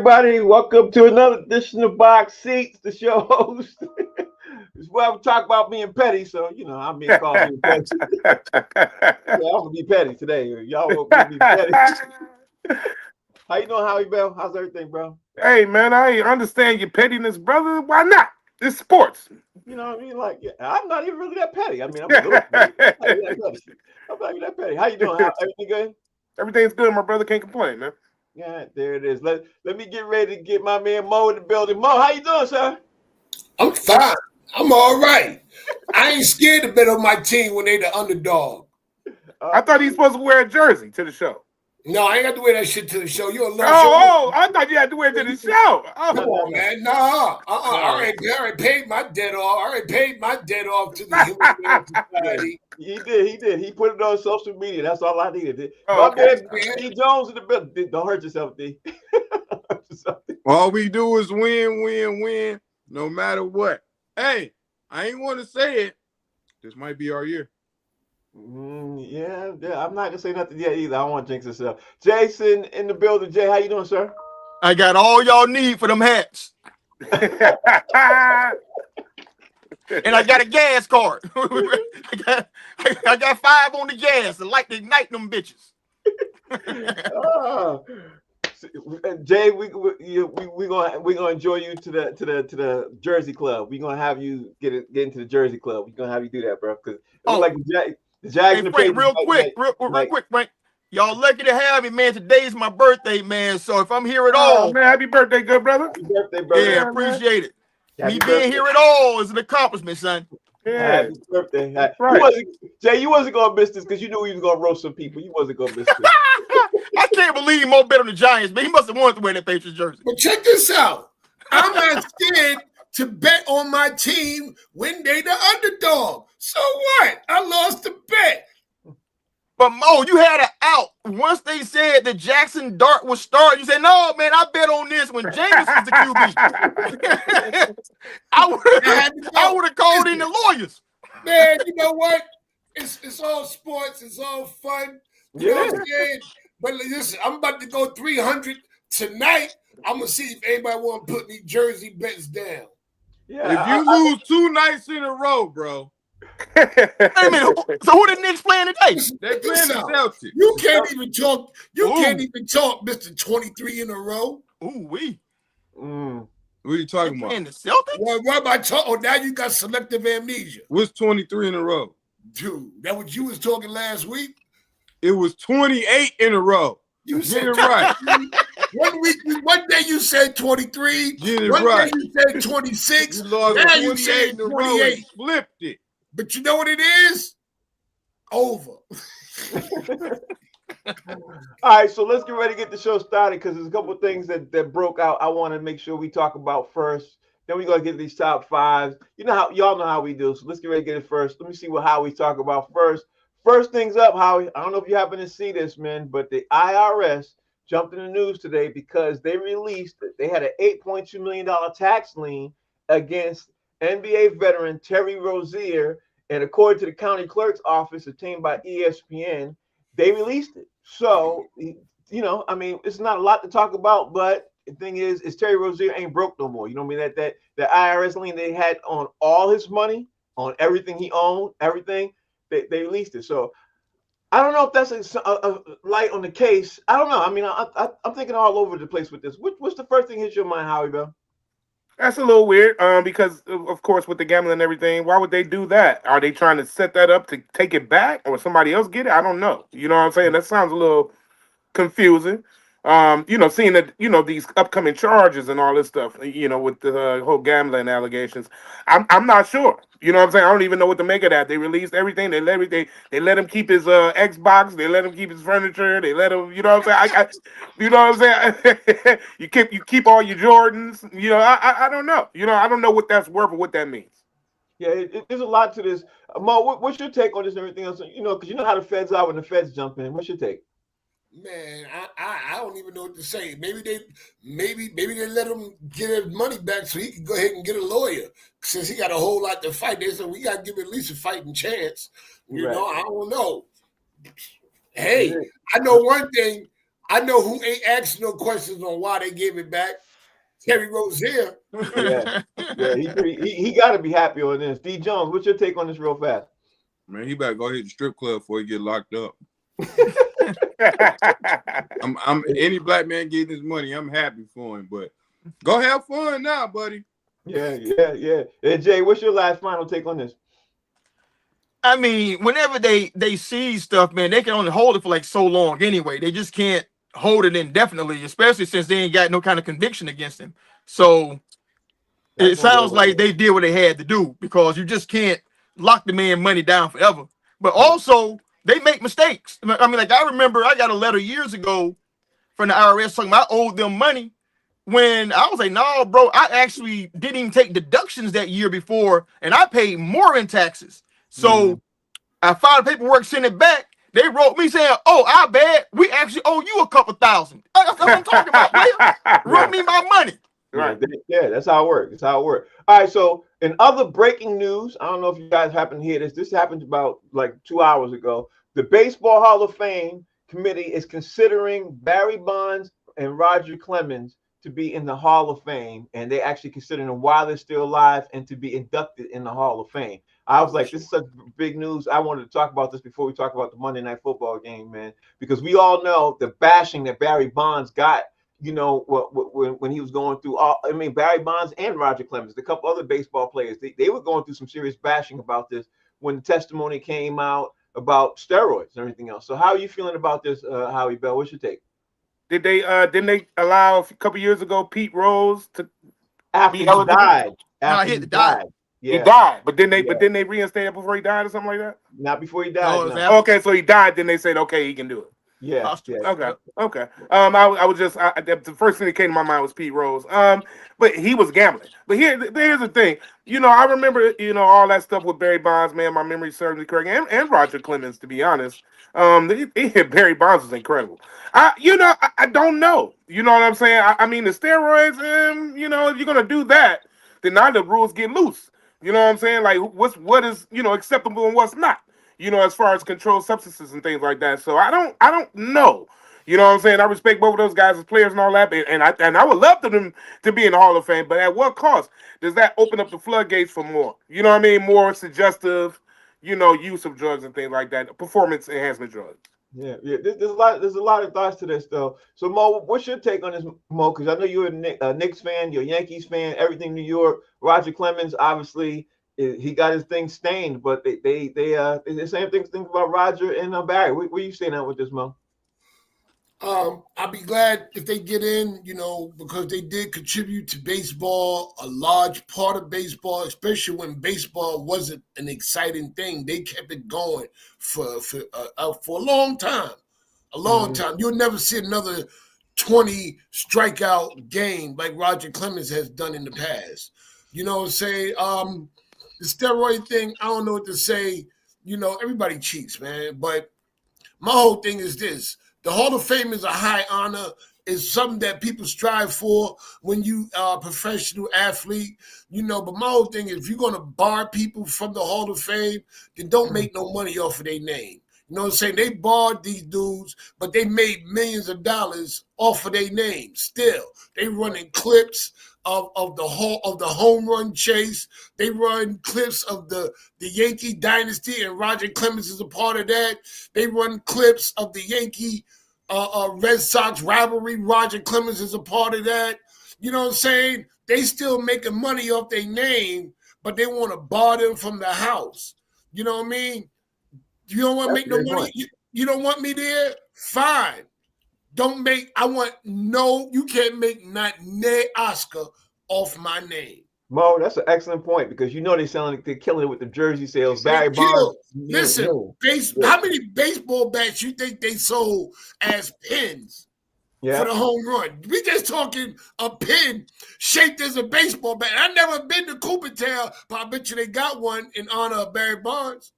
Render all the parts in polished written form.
everybody. Welcome to another edition of Box Seats, the show host. This is where we talk about being petty. So, I'm being called being petty. I'm going to be petty today. Y'all want me to be petty. How you doing, Howie Bell? How's everything, bro? Hey, man, I understand your pettiness, brother. Why not? It's sports. You know what I mean? Like, I'm not even really that petty. I mean, I'm a little petty. I'm not even that petty. How you doing? Everything good? Everything's good, my brother. Can't complain, man. Yeah, there it is. Let me get ready to get my man Mo in the building. Mo, how you doing, sir? I'm fine. I'm all right. I ain't scared to bet on my team when they the underdog. I thought he's supposed to wear a jersey to the show. No, I ain't got to wear that shit to the show. You're a little show. I thought you had to wear it to the show. Come on, man. Nah. I already paid my debt off. I already paid my debt off to the Human Society. He did. He put it on social media. That's all I needed. My man, D. Jones in the building. Don't hurt yourself, D. All we do is win, no matter what. Hey, I ain't want to say it. This might be our year. Yeah, I'm not gonna say nothing yet either. I don't want to jinx myself. Jason in the building. Jay, how you doing, sir? I got all y'all need for them hats. And I got a gas card. I got 5 on the gas and like to ignite them bitches. Jay, we gonna enjoy you to the Jersey Club. We gonna have you get into the Jersey Club. We gonna have you do that, bro. Because like the Jags. Hey, Frank, real quick, Frank. Y'all lucky to have me, man. Today's my birthday, man. So if I'm here at all, man, happy birthday, good brother. Happy birthday, brother. Yeah, appreciate it. Me being here at all is an accomplishment, son. Yeah. Happy birthday. Right. Jay, you wasn't gonna miss this because you knew he was gonna roast some people. You wasn't gonna miss this. I can't believe Mo bet on the Giants, man. He must have wanted to wear that Patriots jersey. But check this out. I'm not scared to bet on my team when they the underdog. So what? I lost the bet. But Mo, you had an out. Once they said that Jackson Dart would start, you said, no, man, I bet on this when James was the QB. I would have called in the lawyers. Man, you know what? It's all sports. It's all fun. You know what I'm saying? But listen, I'm about to go 300 tonight. I'm going to see if anybody want to put any jersey bets down. Yeah, if you lose 2 nights in a row, bro. Wait a minute. So who the Knicks playing today? They're playing the Celtics. You can't even talk. Can't even talk, Mr. 23 in a row. Ooh, we. What are you talking about? Playing the Celtics? What am I talking? Oh, now you got selective amnesia. What's 23 in a row? Dude, that what you was talking last week? It was 28 in a row. You said it right. One day you said 23. Day you said 26. You lost now 28 you said in a row 28. and flipped it. But you know what it is? Over. All right, so let's get ready to get the show started because there's a couple of things that broke out. I want to make sure we talk about first. Then we're gonna get these top 5s. You know how y'all know how we do. So let's get ready to get it first. Let me see how we talk about first. First things up, Howie. I don't know if you happen to see this, man, but the IRS jumped in the news today because they had an $8.2 million tax lien against NBA veteran Terry Rozier, and according to the county clerk's office obtained by ESPN, they released it. So, I mean, it's not a lot to talk about, but the thing is Terry Rozier ain't broke no more. You know what I mean? That the IRS lien they had on all his money, on everything he owned, everything. They released it. So I don't know if that's a light on the case. I don't know. I mean, I'm thinking all over the place with this. What's the first thing hits your mind, Howie Bell? That's a little weird because, of course, with the gambling and everything, why would they do that? Are they trying to set that up to take it back or somebody else get it? I don't know. You know what I'm saying? That sounds a little confusing. Seeing that, these upcoming charges and all this stuff, with the whole gambling allegations, I'm not sure. You know what I'm saying? I don't even know what to make of that. They released everything. They let him keep his Xbox. They let him keep his furniture. They let him, you know what I'm saying? You know what I'm saying? you keep all your Jordans. I don't know. I don't know what that's worth or what that means. Yeah, there's a lot to this. Mo, what's your take on this and everything else? Because you know how the feds are when the feds jump in. What's your take? Man, I don't even know what to say. Maybe they let him get his money back so he can go ahead and get a lawyer. Since he got a whole lot to fight, they said we got to give him at least a fighting chance. I don't know. Hey, I know one thing. I know who ain't asking no questions on why they gave it back. Terry Rozier. Yeah, he got to be happy on this. D. Jones, what's your take on this real fast? Man, he better go hit the strip club before he get locked up. I'm any black man getting his money, I'm happy for him. But go have fun now, buddy. Yeah. Hey, Jay, what's your last final take on this? I mean, whenever they see stuff, man, they can only hold it for like so long anyway. They just can't hold it indefinitely, especially since they ain't got no kind of conviction against him. So it sounds like they did what they had to do, because you just can't lock the man money down forever. But also, they make mistakes. I mean, like, I remember I got a letter years ago from the IRS talking about I owed them money, when I was like, no, bro, I actually didn't even take deductions that year before, and I paid more in taxes. So I filed paperwork, sent it back. They wrote me saying, oh, our bad. We actually owe you a couple thousand. That's what I'm talking about, player. Wrote me my money. Right. Yeah, that's how it works. That's how it works. All right. So, in other breaking news, I don't know if you guys happen to hear this. This happened about like 2 hours ago. The Baseball Hall of Fame committee is considering Barry Bonds and Roger Clemens to be in the Hall of Fame, and they actually considering them while they're still alive and to be inducted in the Hall of Fame. I was like, this is such big news. I wanted to talk about this before we talk about the Monday Night Football game, man, because we all know the bashing that Barry Bonds got. You know, when he was going through Barry Bonds and Roger Clemens, a couple other baseball players, they were going through some serious bashing about this when the testimony came out about steroids and everything else. So how are you feeling about this, Howie Bell? What's your take? Didn't they allow a couple years ago Pete Rose to after he died? After he died. Yeah. He died, but then they reinstated before he died or something like that? Not before he died. No. Okay, so he died, then they said, okay, he can do it. Yeah. Okay. I was just the first thing that came to my mind was Pete Rose. But he was gambling. But here's the thing. You know, I remember, all that stuff with Barry Bonds, man. My memory serves me correct, and Roger Clemens, to be honest. Barry Bonds was incredible. I don't know. You know what I'm saying? I mean, the steroids, if you're gonna do that, then now the rules get loose. You know what I'm saying? Like, what is acceptable and what's not? As far as controlled substances and things like that. So I don't know. You know what I'm saying? I respect both of those guys as players and all that, and I would love for them to be in the Hall of Fame, but at what cost? Does that open up the floodgates for more? You know what I mean? More suggestive, use of drugs and things like that, performance enhancement drugs. Yeah. There's a lot of thoughts to this though. So Mo, what's your take on this, Mo? Because I know you're a Knicks fan, you're a Yankees fan, everything New York. Roger Clemens, obviously, he got his thing stained, but they the same things about Roger and Barry. Where you saying that with this, Mo? I'll be glad if they get in, because they did contribute to baseball, a large part of baseball, especially when baseball wasn't an exciting thing. They kept it going for a long time. A long time. You'll never see another 20 strikeout game like Roger Clemens has done in the past. The steroid thing, I don't know what to say. Everybody cheats, man. But my whole thing is this. The Hall of Fame is a high honor. It's something that people strive for when you are a professional athlete. But my whole thing is, if you're going to bar people from the Hall of Fame, then don't make no money off of their name. You know what I'm saying? They barred these dudes, but they made millions of dollars off of their name. Still, they running clips of the home run chase. They run clips of the Yankee dynasty, and Roger Clemens is a part of that. They run clips of the Yankee Red Sox rivalry. Roger Clemens is a part of that. You know what I'm saying? They still making money off their name, but they want to bar them from the house. You know what I mean? You don't want to make no money. You don't want me there? Fine. You can't make not ne Oscar off my name. Mo, that's an excellent point, because they're killing it with the jersey sales. Barry Bonds. Listen, how many baseball bats you think they sold as pins for the home run? We just talking a pin shaped as a baseball bat. I've never been to Cooperstown, but I bet you they got one in honor of Barry Bonds.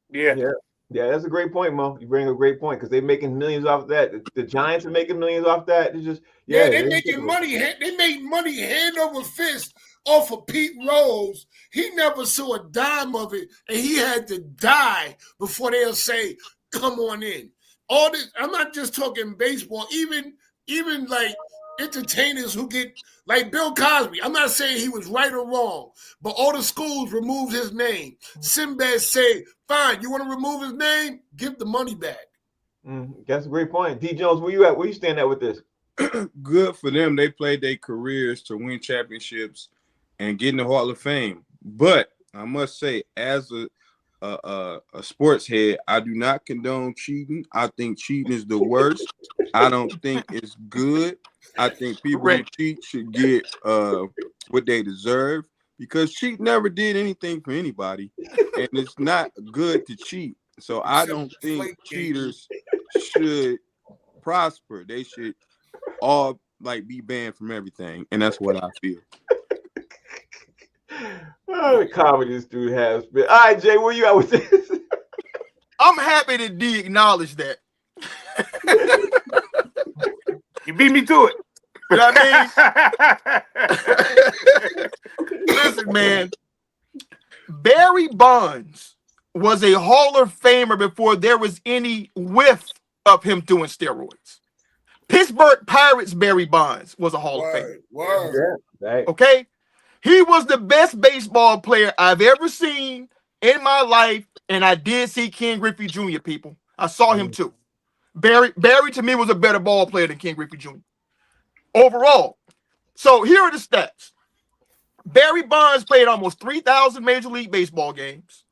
Yeah, that's a great point, Mo. You bring a great point, because they're making millions off that. The Giants are making millions off that. It's just they're making money. They made money hand over fist off of Pete Rose. He never saw a dime of it, and he had to die before they'll say, "Come on in." All this. I'm not just talking baseball. Even even like entertainers who get like Bill Cosby. I'm not saying he was right or wrong, but all the schools removed his name. Sinbad say, "Fine, you want to remove his name? Give the money back." That's a great point. D Jones, where you at? Where you stand at with this? Good for them. They played their careers to win championships and get in the Hall of Fame. But I must say, as a sports head, I do not condone cheating. I think cheating is the worst. I don't think it's good. I think people who cheat should get what they deserve, because cheat never did anything for anybody, and it's not good to cheat. So I don't think cheaters should prosper. They should all like be banned from everything, and that's what I feel. Oh, the comedy this dude has been. All right, Jay, where you at with this? I'm happy that D acknowledged that. You beat me to it. You know what I mean? Listen, man. Barry Bonds was a Hall of Famer before there was any whiff of him doing steroids. Pittsburgh Pirates Barry Bonds was a Hall of Famer. Word. Okay? He was the best baseball player I've ever seen in my life, and I did see Ken Griffey Jr., people. I saw him too. Barry to me was a better ball player than Ken Griffey Jr. overall. So here are the stats. Barry Bonds played almost 3,000 Major League Baseball games.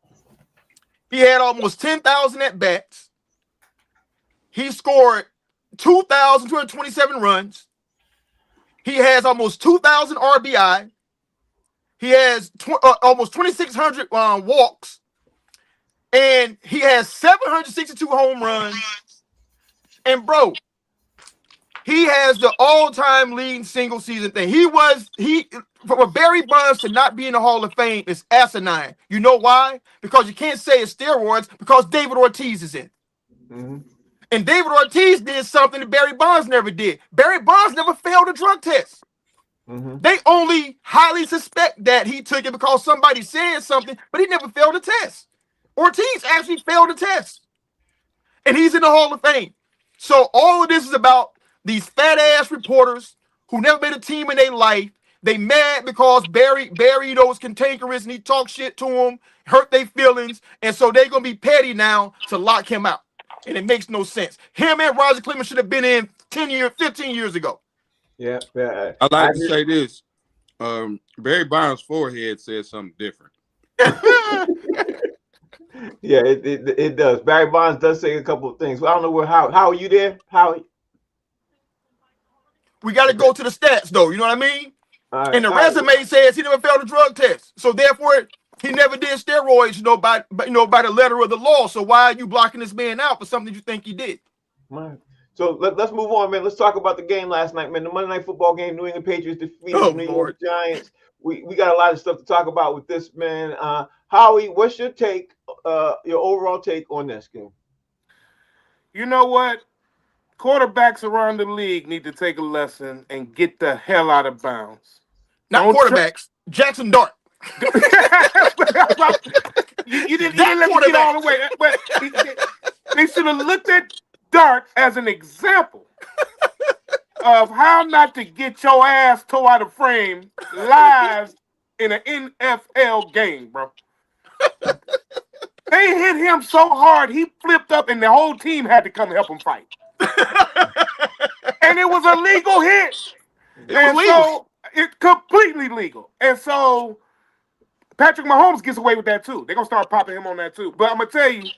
He had almost 10,000 at-bats. He scored 2,227 runs. He has almost 2,000 RBI. He has almost 2,600 walks. And he has 762 home runs. And, bro, he has the all-time leading single season thing. For Barry Bonds to not be in the Hall of Fame is asinine. You know why? Because you can't say it's steroids, because David Ortiz is in. Mm-hmm. And David Ortiz did something that Barry Bonds never did. Barry Bonds never failed a drug test. Mm-hmm. They only highly suspect that he took it because somebody said something, but he never failed a test. Ortiz actually failed a test. And he's in the Hall of Fame. So all of this is about these fat-ass reporters who never made a team in their life. They mad because Barry, was cantankerous and he talked shit to them, hurt their feelings, and so they're going to be petty now to lock him out. And it makes no sense. Him and Roger Clemens should have been in 15 years ago. Yeah. I like to say this. Barry Bonds' forehead says something different. Yeah, it does. Barry Bonds does say a couple of things. Well, I don't know where how are you there? How we got to go to the stats, though. You know what I mean? right, and the resume says he never failed a drug test. So therefore, he never did steroids, by the letter of the law. So why are you blocking this man out for something you think he did? right. So let's move on, man. Let's talk about the game last night, man. The Monday Night Football game. New England Patriots defeated the New York Giants. We got a lot of stuff to talk about with this, man. Howie, what's your take? Your overall take on this game? You know what? Quarterbacks around the league need to take a lesson and get the hell out of bounds. Not quarterbacks. Jackson Dart. you didn't let me get all the way. But they should have looked at Dart as an example of how not to get your ass tore out of frame live in an NFL game, bro. They hit him so hard, he flipped up, and the whole team had to come help him fight. And it was a legal hit. It's completely legal. And so Patrick Mahomes gets away with that too. They're gonna start popping him on that too. But I'm gonna tell you,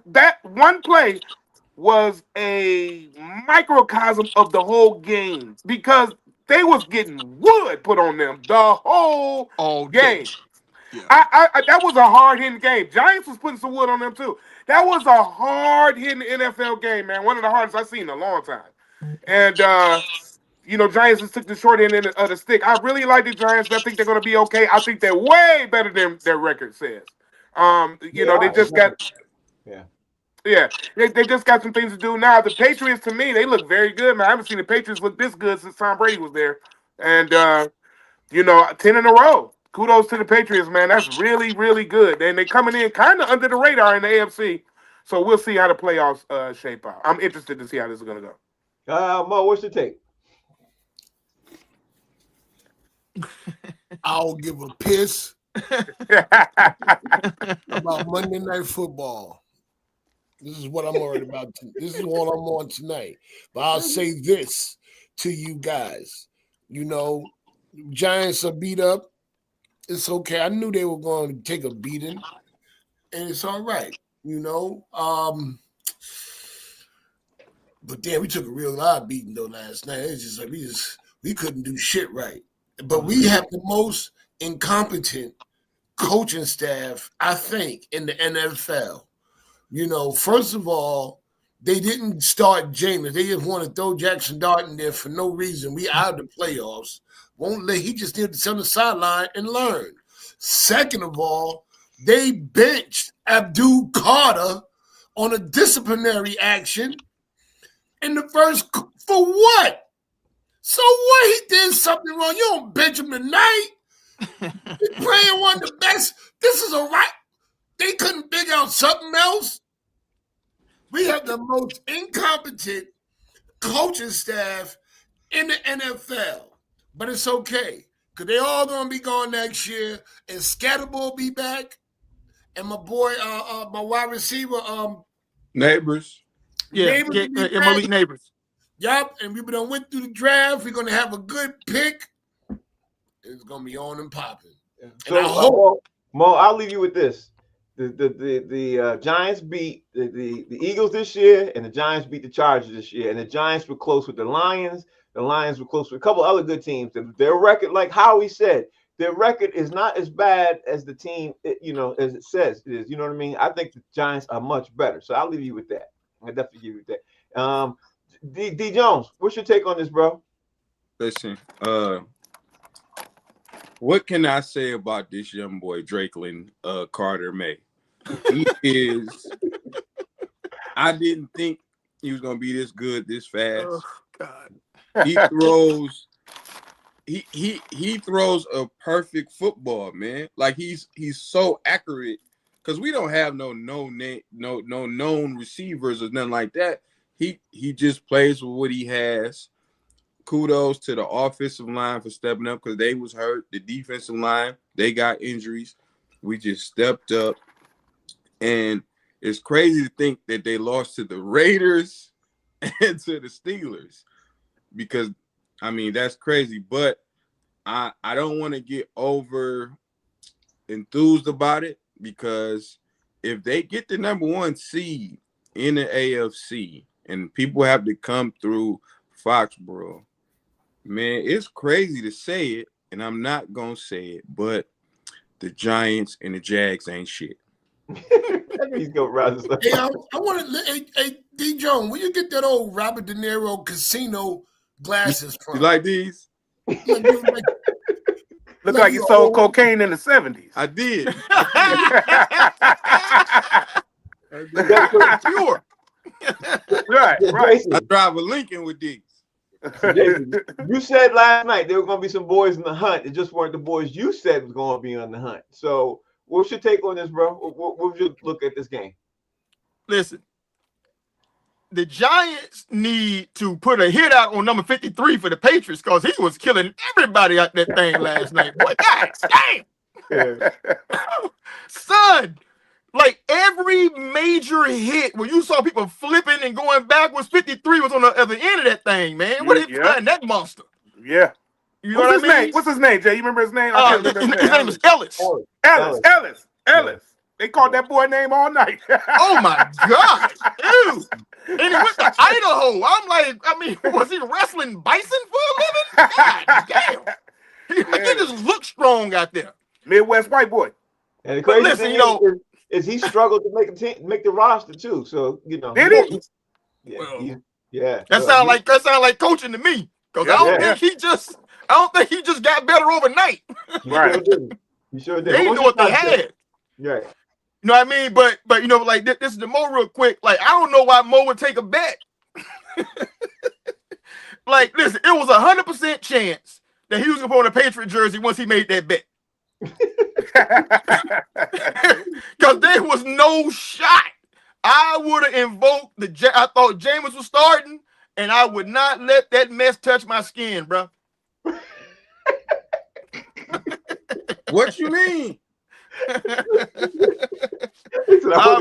that one play was a microcosm of the whole game, because they was getting wood put on them the whole game. Yeah. That was a hard-hitting game. Giants was putting some wood on them too. That was a hard-hitting NFL game, man. One of the hardest I've seen in a long time. And Giants just took the short end of the stick. I really like the Giants. I think they're going to be okay. I think they're way better than their record says. They just got they just got some things to do now. The Patriots, to me, they look very good, man. I haven't seen the Patriots look this good since Tom Brady was there. And 10 in a row. Kudos to the Patriots, man. That's really, really good. And they're coming in kind of under the radar in the AFC. So we'll see how the playoffs shape out. I'm interested to see how this is going to go. Mo, what's your take? I'll give a piss about Monday Night Football. This is what I'm worried about. This is what I'm on tonight. But I'll say this to you guys. Giants are beat up. It's okay. I knew they were going to take a beating, and it's all right. But damn, we took a real loud beating though last night. It's just like we couldn't do shit right. But we have the most incompetent coaching staff, I think, in the NFL. First of all, they didn't start Jameis. They just want to throw Jackson Dart in there for no reason. We out of the playoffs. He just needed to sit on the sideline and learn. Second of all, they benched Abdul Carter on a disciplinary action in the first for what? So what? He did something wrong. You don't bench him tonight. He's playing one of the best. This is all right. They couldn't figure out something else. We have the most incompetent coaching staff in the NFL. But it's okay. Because they all going to be gone next year. And Scatterbull will be back. And my boy, my wide receiver, Neighbors. Malik Neighbors. Yup, and we done went through the draft. We're going to have a good pick. It's going to be on and popping. Yeah. So, Mo, I'll leave you with this. The Giants beat the Eagles this year, and the Giants beat the Chargers this year. And the Giants were close with the Lions. The Lions were close with a couple other good teams. Their record, like Howie said, their record is not as bad as the team, as it says it is. You know what I mean? I think the Giants are much better. So I'll leave you with that. I definitely give you that. D Jones, what's your take on this, bro? Listen, what can I say about this young boy, Drakeland Carter May? He is. I didn't think he was gonna be this good this fast. Oh, God. He throws. He throws a perfect football, man. Like he's so accurate because we don't have no known receivers or nothing like that. He just plays with what he has. Kudos to the offensive line for stepping up because they was hurt. The defensive line, they got injuries. We just stepped up. And it's crazy to think that they lost to the Raiders and to the Steelers because, I mean, that's crazy. But I don't want to get over enthused about it because if they get the number 1 seed in the AFC and people have to come through Foxborough, man, it's crazy to say it, and I'm not going to say it, but the Giants and the Jags ain't shit. He's going to Hey, I want to, hey, D. Jones, where you get that old Robert De Niro casino glasses from? You like these? Look like you sold cocaine in the 70s. I did. Pure. Right. I drive a Lincoln with these. Jason, you said last night there were going to be some boys in the hunt. It just weren't the boys you said was going to be on the hunt. So what's your take on this, bro? What would you look at this game? Listen, the Giants need to put a hit out on number 53 for the Patriots because he was killing everybody out that thing last night. Boy, God damn. Yeah. Son, like every major hit where you saw people flipping and going backwards, 53 was on the other end of that thing, man. What are you playing that monster? Yeah. You know what I mean? Name? What's his name, Jay? You remember his name? I can't remember His name is Ellis. Ellis. They called that boy name all night. Oh my God. Ew. And he went to Idaho. I'm like, I mean, was he wrestling bison for a living? God damn. He just looked strong out there. Midwest white boy. And the crazy thing is he struggled to make the roster too. So, Did he? Yeah. That sound like coaching to me. Because I don't think he just got better overnight. Right. He sure did. They didn't know what they had. Right. You know what I mean? But like this is the Mo real quick. Like, I don't know why Mo would take a bet. Like, listen, it was 100% chance that he was going to put on a Patriot jersey once he made that bet. Because there was no shot I would have invoked I thought Jameis was starting, and I would not let that mess touch my skin, bro. What you mean? I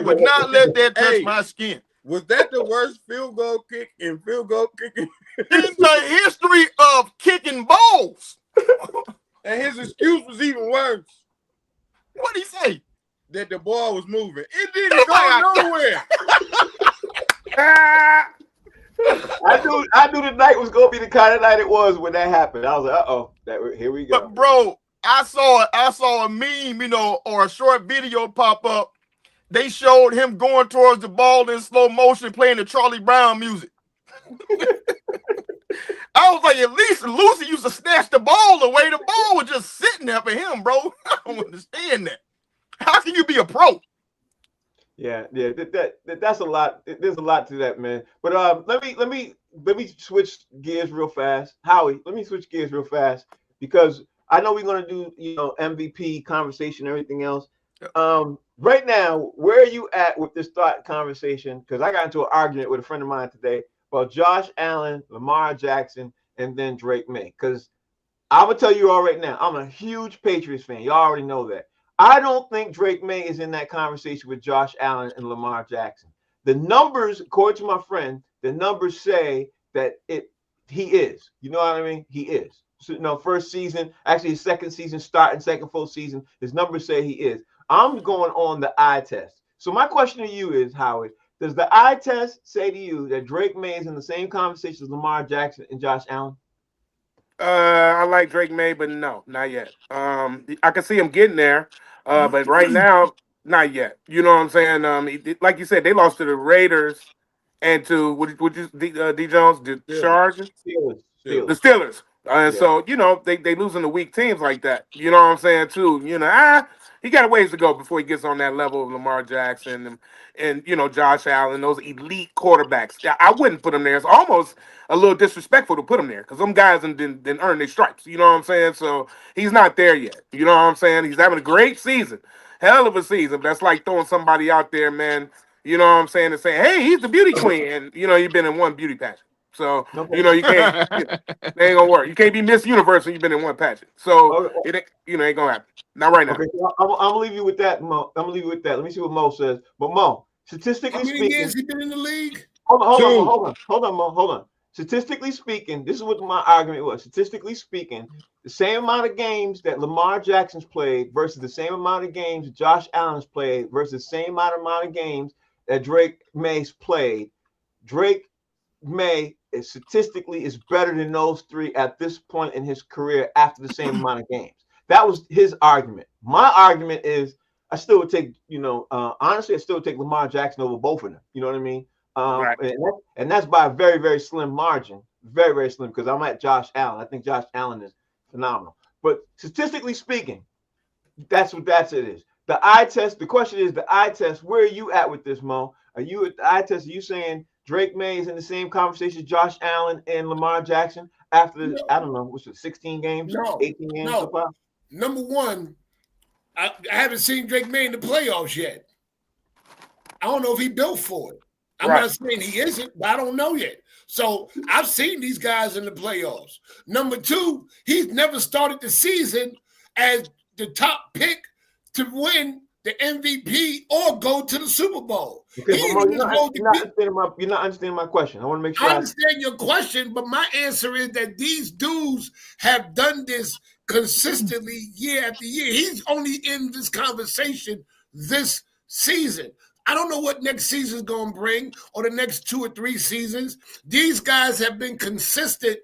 would not let that touch my skin. Was that the worst field goal kick in field goal kicking in the history of kicking balls? And his excuse was even worse. What did he say? That the ball was moving. It didn't go nowhere. I knew the night was gonna be the kind of night it was when that happened. I was like, here we go. But bro, I saw a meme, or a short video pop up. They showed him going towards the ball in slow motion, playing the Charlie Brown music. I was like, at least Lucy used to snatch the ball away. The ball was just sitting there for him, bro. I don't understand that. How can you be a pro? Yeah, that's a lot. There's a lot to that, man. But let me switch gears real fast, Howie. Let me switch gears real fast because I know we're gonna do MVP conversation, and everything else. Right now, where are you at with this thought conversation? Because I got into an argument with a friend of mine today about Josh Allen, Lamar Jackson, and then Drake May. Because I'm gonna tell you all right now, I'm a huge Patriots fan. You already know that. I don't think Drake May is in that conversation with Josh Allen and Lamar Jackson. The numbers, according to my friend, the numbers say that he is. You know what I mean? He is. So, first season, actually his second season starting, second full season, his numbers say he is. I'm going on the eye test. So my question to you is, Howard, does the eye test say to you that Drake May is in the same conversation as Lamar Jackson and Josh Allen? I like Drake May, but no, not yet. I can see him getting there, but right now, not yet. You know what I'm saying? Like you said, they lost to the Raiders and to D Jones, the Chargers, Steelers. The Steelers. So they losing to weak teams like that. You know what I'm saying too. He got a ways to go before he gets on that level of Lamar Jackson and Josh Allen, those elite quarterbacks. I wouldn't put him there. It's almost a little disrespectful to put him there because them guys didn't earn their stripes. You know what I'm saying? So he's not there yet. You know what I'm saying? He's having a great season, hell of a season. But that's like throwing somebody out there, man. You know what I'm saying? And saying, hey, he's the beauty queen, and you've been in one beauty pageant. So, you can't, it ain't gonna work. You can't be Miss Universe when you've been in one pageant. So, it ain't gonna happen. Not right now. Okay, so I'm gonna leave you with that, Mo. I'm gonna leave you with that. Let me see what Mo says. But Mo, statistically speaking, how many years he been in the league? Hold on, Mo. Hold on. Statistically speaking, this is what my argument was. Statistically speaking, the same amount of games that Lamar Jackson's played versus the same amount of games Josh Allen's played versus the same amount of games that Drake May's played, Drake May is statistically better than those three at this point in his career after the same amount of games. That was his argument. My argument is I still would take, honestly, I still would take Lamar Jackson over both of them. You know what I mean? Right. And that's by a very, very slim margin. Very, very slim because I'm at Josh Allen. I think Josh Allen is phenomenal. But statistically speaking, that's what it is. The eye test, the question is the eye test, where are you at with this, Mo? Are you at the eye test? Are you saying Drake May is in the same conversation as Josh Allen and Lamar Jackson after, I don't know, what's it, 16 games? 18 games so far? Number one, I haven't seen Drake May in the playoffs yet. I don't know if he built for it. I'm not saying he isn't, but I don't know yet. So I've seen these guys in the playoffs. Number two, he's never started the season as the top pick to win the MVP or go to the Super Bowl. Okay, you're not understanding my question. I want to make sure I understand your question, but my answer is that these dudes have done this consistently year after year. He's only in this conversation this season. I don't know what next season is going to bring or the next 2 or 3 seasons. These guys have been consistent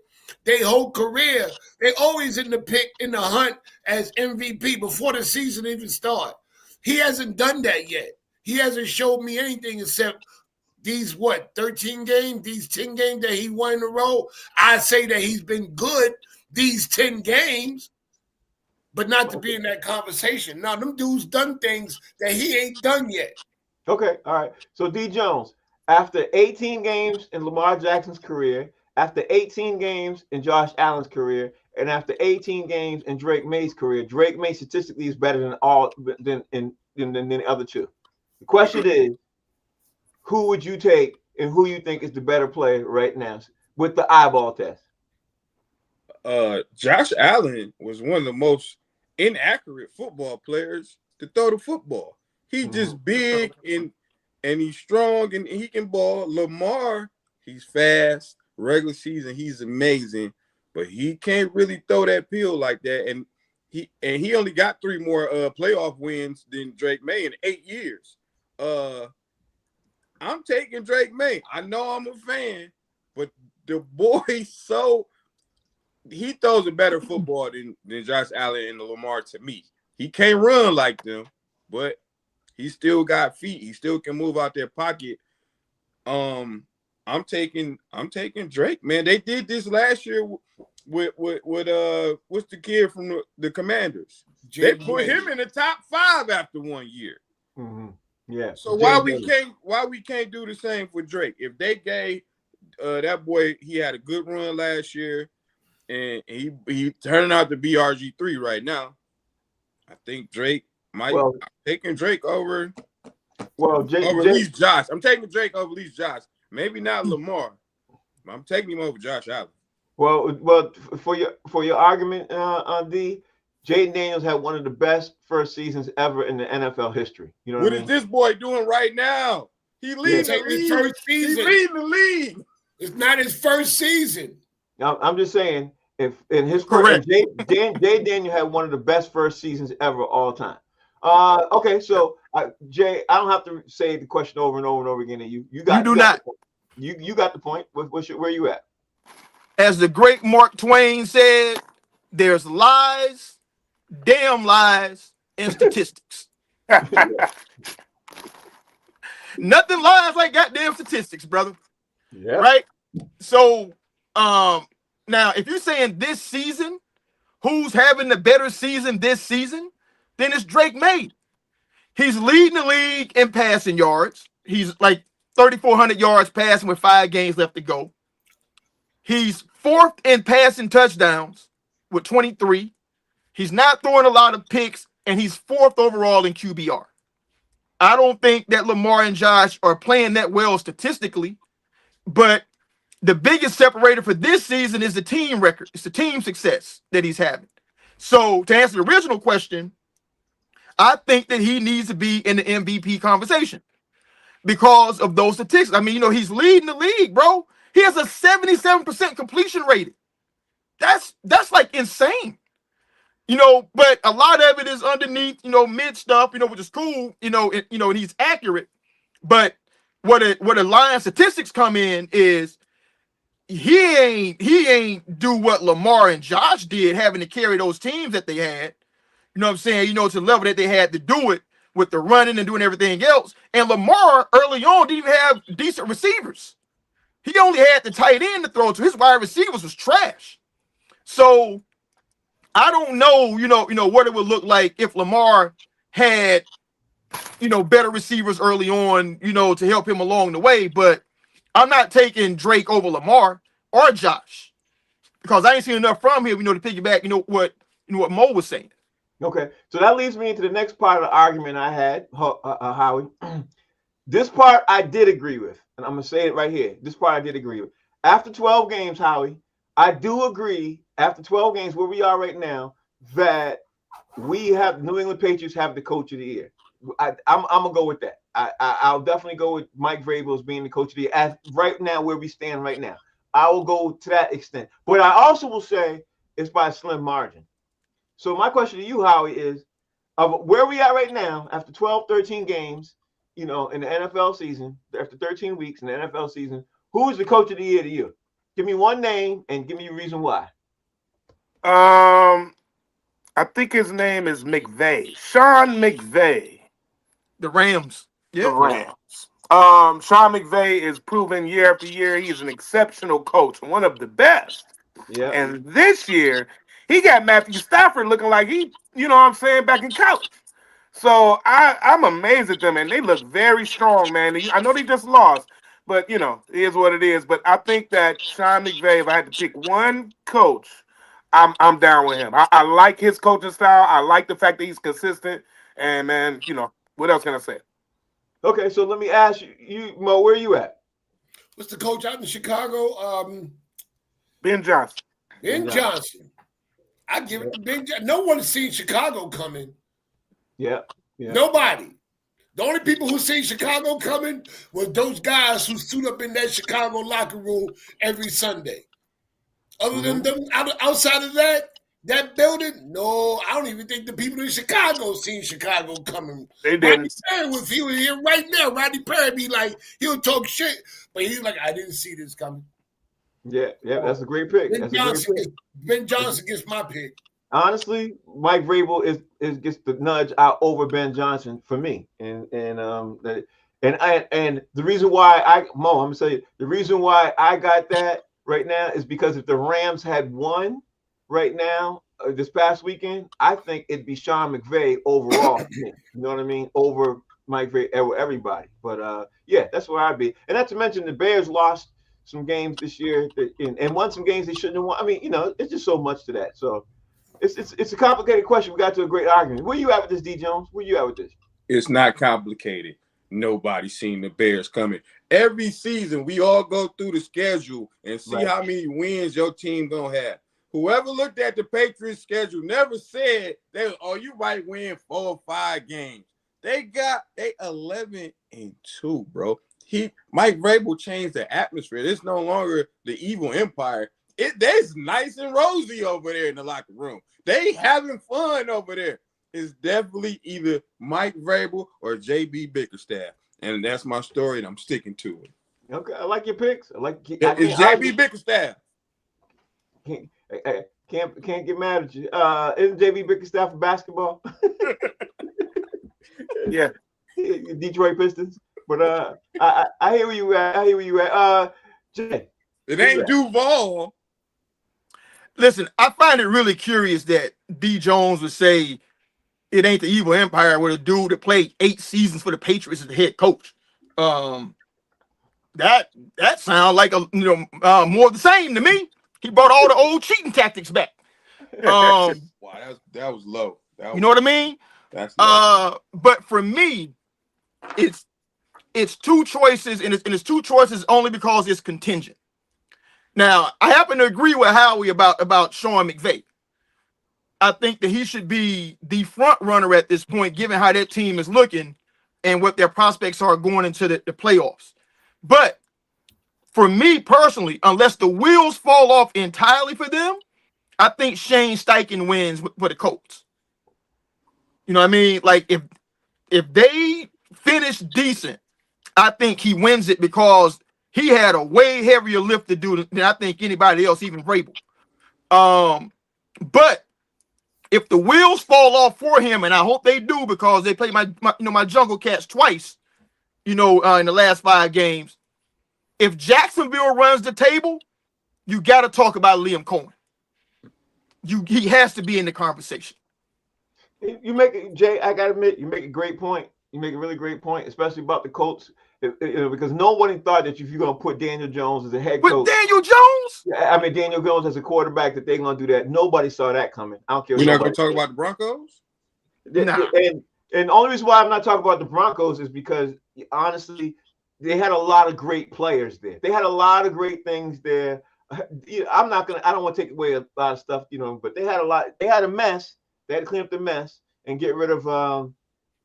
their whole career. They always in the hunt as MVP before the season even starts. He hasn't done that yet. He hasn't showed me anything except these 13 games, these 10 games that he won in a row. I say that he's been good these 10 games, but not to be in that conversation. Now, them dudes done things that he ain't done yet. Okay, all right. So D Jones, after 18 games in Lamar Jackson's career, after 18 games in Josh Allen's career, and after 18 games in Drake May's career, Drake May statistically is better than the other two. The question is, who would you take and who you think is the better player right now with the eyeball test? Josh Allen was one of the most inaccurate football players to throw the football. He's just big and he's strong and he can ball. Lamar, he's fast. Regular season, he's amazing, but he can't really throw that pill like that. And he only got 3 more playoff wins than Drake May in 8 years. I'm taking Drake May. I know I'm a fan, but the boy he throws a better football than Josh Allen and Lamar to me. He can't run like them, but he still got feet. He still can move out their pocket. I'm taking Drake, man. They did this last year with what's the kid from the Commanders? They put him in the top 5 after 1 year. Yeah. So why we can't do the same for Drake? If they gave that boy, he had a good run last year, and he turning out to be RG3 right now. I think Drake might. I'm taking Drake over. Over at least Josh. I'm taking Drake over at least Josh. Maybe not Lamar. I'm taking him over Josh Allen. Well, for your argument, D, Jaden Daniels had one of the best first seasons ever in the NFL history. You know what I mean? Is this boy doing right now? He leading the league. First season. He's leading the league. It's not his first season. I'm just saying, if in his correct, Jay Daniel had one of the best first seasons ever all time. Okay, so Jay, I don't have to say the question over and over and over again. And you got the point. Where you at? As the great Mark Twain said, there's lies, damn lies, and statistics. Nothing lies like goddamn statistics, brother. Yeah. Right? So, now if you're saying this season, who's having the better season this season, then it's Drake May. He's leading the league in passing yards. He's like 3,400 yards passing with 5 games left to go. He's 4th in passing touchdowns with 23. He's not throwing a lot of picks, and he's 4th overall in QBR. I don't think that Lamar and Josh are playing that well statistically, but the biggest separator for this season is the team record. It's the team success that he's having. So to answer the original question, I think that he needs to be in the MVP conversation because of those statistics. I mean, he's leading the league, bro. He has a 77% completion rating. That's like insane. But a lot of it is underneath, mid stuff, which is cool, and he's accurate. But what a Lion statistics come in is he ain't do what Lamar and Josh did, having to carry those teams that they had. You know what I'm saying? To the level that they had to do it with the running and doing everything else. And Lamar early on didn't even have decent receivers. He only had the tight end to throw to. His wide receivers was trash. So I don't know, what it would look like if Lamar had, better receivers early on, to help him along the way. But I'm not taking Drake over Lamar or Josh because I ain't seen enough from him, to piggyback, what Mo was saying. Okay, so that leads me into the next part of the argument I had, Howie. This part I did agree with, and I'm going to say it right here. This part I did agree with. After 12 games, Howie, I do agree, after 12 games, where we are right now, that we have New England Patriots have the coach of the year. I'm going to go with that. I'll definitely go with Mike Vrabel as being the coach of the year. As right now, where we stand right now, I will go to that extent. But I also will say it's by a slim margin. So my question to you, Howie, is where we at right now after 12, 13 games, in the NFL season, after 13 weeks in the NFL season, who is the coach of the year to you? Give me one name and give me a reason why. I think his name is McVay. Sean McVay. The Rams. Yeah. The Rams. Sean McVay is proven year after year he's an exceptional coach, one of the best. Yeah. And this year, he got Matthew Stafford looking like he, back in college. So I'm amazed at them, and they look very strong, man. I know they just lost, but, it is what it is. But I think that Sean McVay, if I had to pick one coach, I'm down with him. I like his coaching style. I like the fact that he's consistent. And, man, what else can I say? Okay, so let me ask you, Mo, where you at? What's the coach out in Chicago? Ben Johnson. Ben Johnson. I give it to Ben Johnson. No one has seen Chicago coming. Yeah. Nobody. The only people who seen Chicago coming were those guys who stood up in that Chicago locker room every Sunday. Other than them, outside of that building, no, I don't even think the people in Chicago seen Chicago coming. They Rodney didn't. Perry, if he was here right now, Rodney Perry be like, he'll talk shit, but he's like, I didn't see this coming. Yeah, that's a great pick. Ben Johnson gets my pick. Honestly, Mike Vrabel is gets the nudge out over Ben Johnson for me, and the reason why I'm gonna say the reason why I got that right now is because if the Rams had won right now this past weekend, I think it'd be Sean McVay overall. You know what I mean? Over Mike Vrabel, everybody. But yeah, that's where I'd be. And not to mention the Bears lost some games this year and won some games they shouldn't have won. I mean, it's just so much to that. So. It's a complicated question. We got to a great argument. Where you at with this, D. Jones? Where you at with this? It's not complicated. Nobody seen the Bears coming. Every season, we all go through the schedule and see how many wins your team gonna have. Whoever looked at the Patriots schedule never said you might win 4 or 5 games. They 11-2, bro. Mike Vrabel changed the atmosphere. It's no longer the evil empire. It's nice and rosy over there in the locker room. They having fun over there. It's definitely either Mike Vrabel or JB Bickerstaff. And that's my story, and I'm sticking to it. Okay, I like your picks. It's JB Bickerstaff. Can't get mad at you. Isn't JB Bickerstaff for basketball? Yeah. Detroit Pistons. But I hear where you at. Jay. It ain't Duval. Listen, I find it really curious that D. Jones would say it ain't the evil empire with a dude that played 8 seasons for the Patriots as the head coach. That sounds like more of the same to me. He brought all the old cheating tactics back. Wow, that was low. You know what I mean? That's low. But for me, it's 2 choices, and it's 2 choices only because it's contingent. Now, I happen to agree with Howie about Sean McVay. I think that he should be the front runner at this point, given how that team is looking and what their prospects are going into the playoffs. But for me personally, unless the wheels fall off entirely for them, I think Shane Steichen wins for the Colts. You know what I mean? Like if they finish decent, I think he wins it because he had a way heavier lift to do than I think anybody else, even Vrabel. But if the wheels fall off for him, and I hope they do because they played my Jungle Cats twice, in the last 5 games. If Jacksonville runs the table, you got to talk about Liam Cohen. He has to be in the conversation. You make it, Jay. I gotta admit, you make a great point. You make a really great point, especially about the Colts. Because no one thought that if you're going to put Daniel Jones as a head coach. With Daniel Jones? I mean, Daniel Jones as a quarterback, that they're going to do that. Nobody saw that coming. I don't care. We're not going to talk about the Broncos? Nah. And the only reason why I'm not talking about the Broncos is because, honestly, they had a lot of great players there. They had a lot of great things there. I don't want to take away a lot of stuff, but they had a lot. They had a mess. They had to clean up the mess and get rid of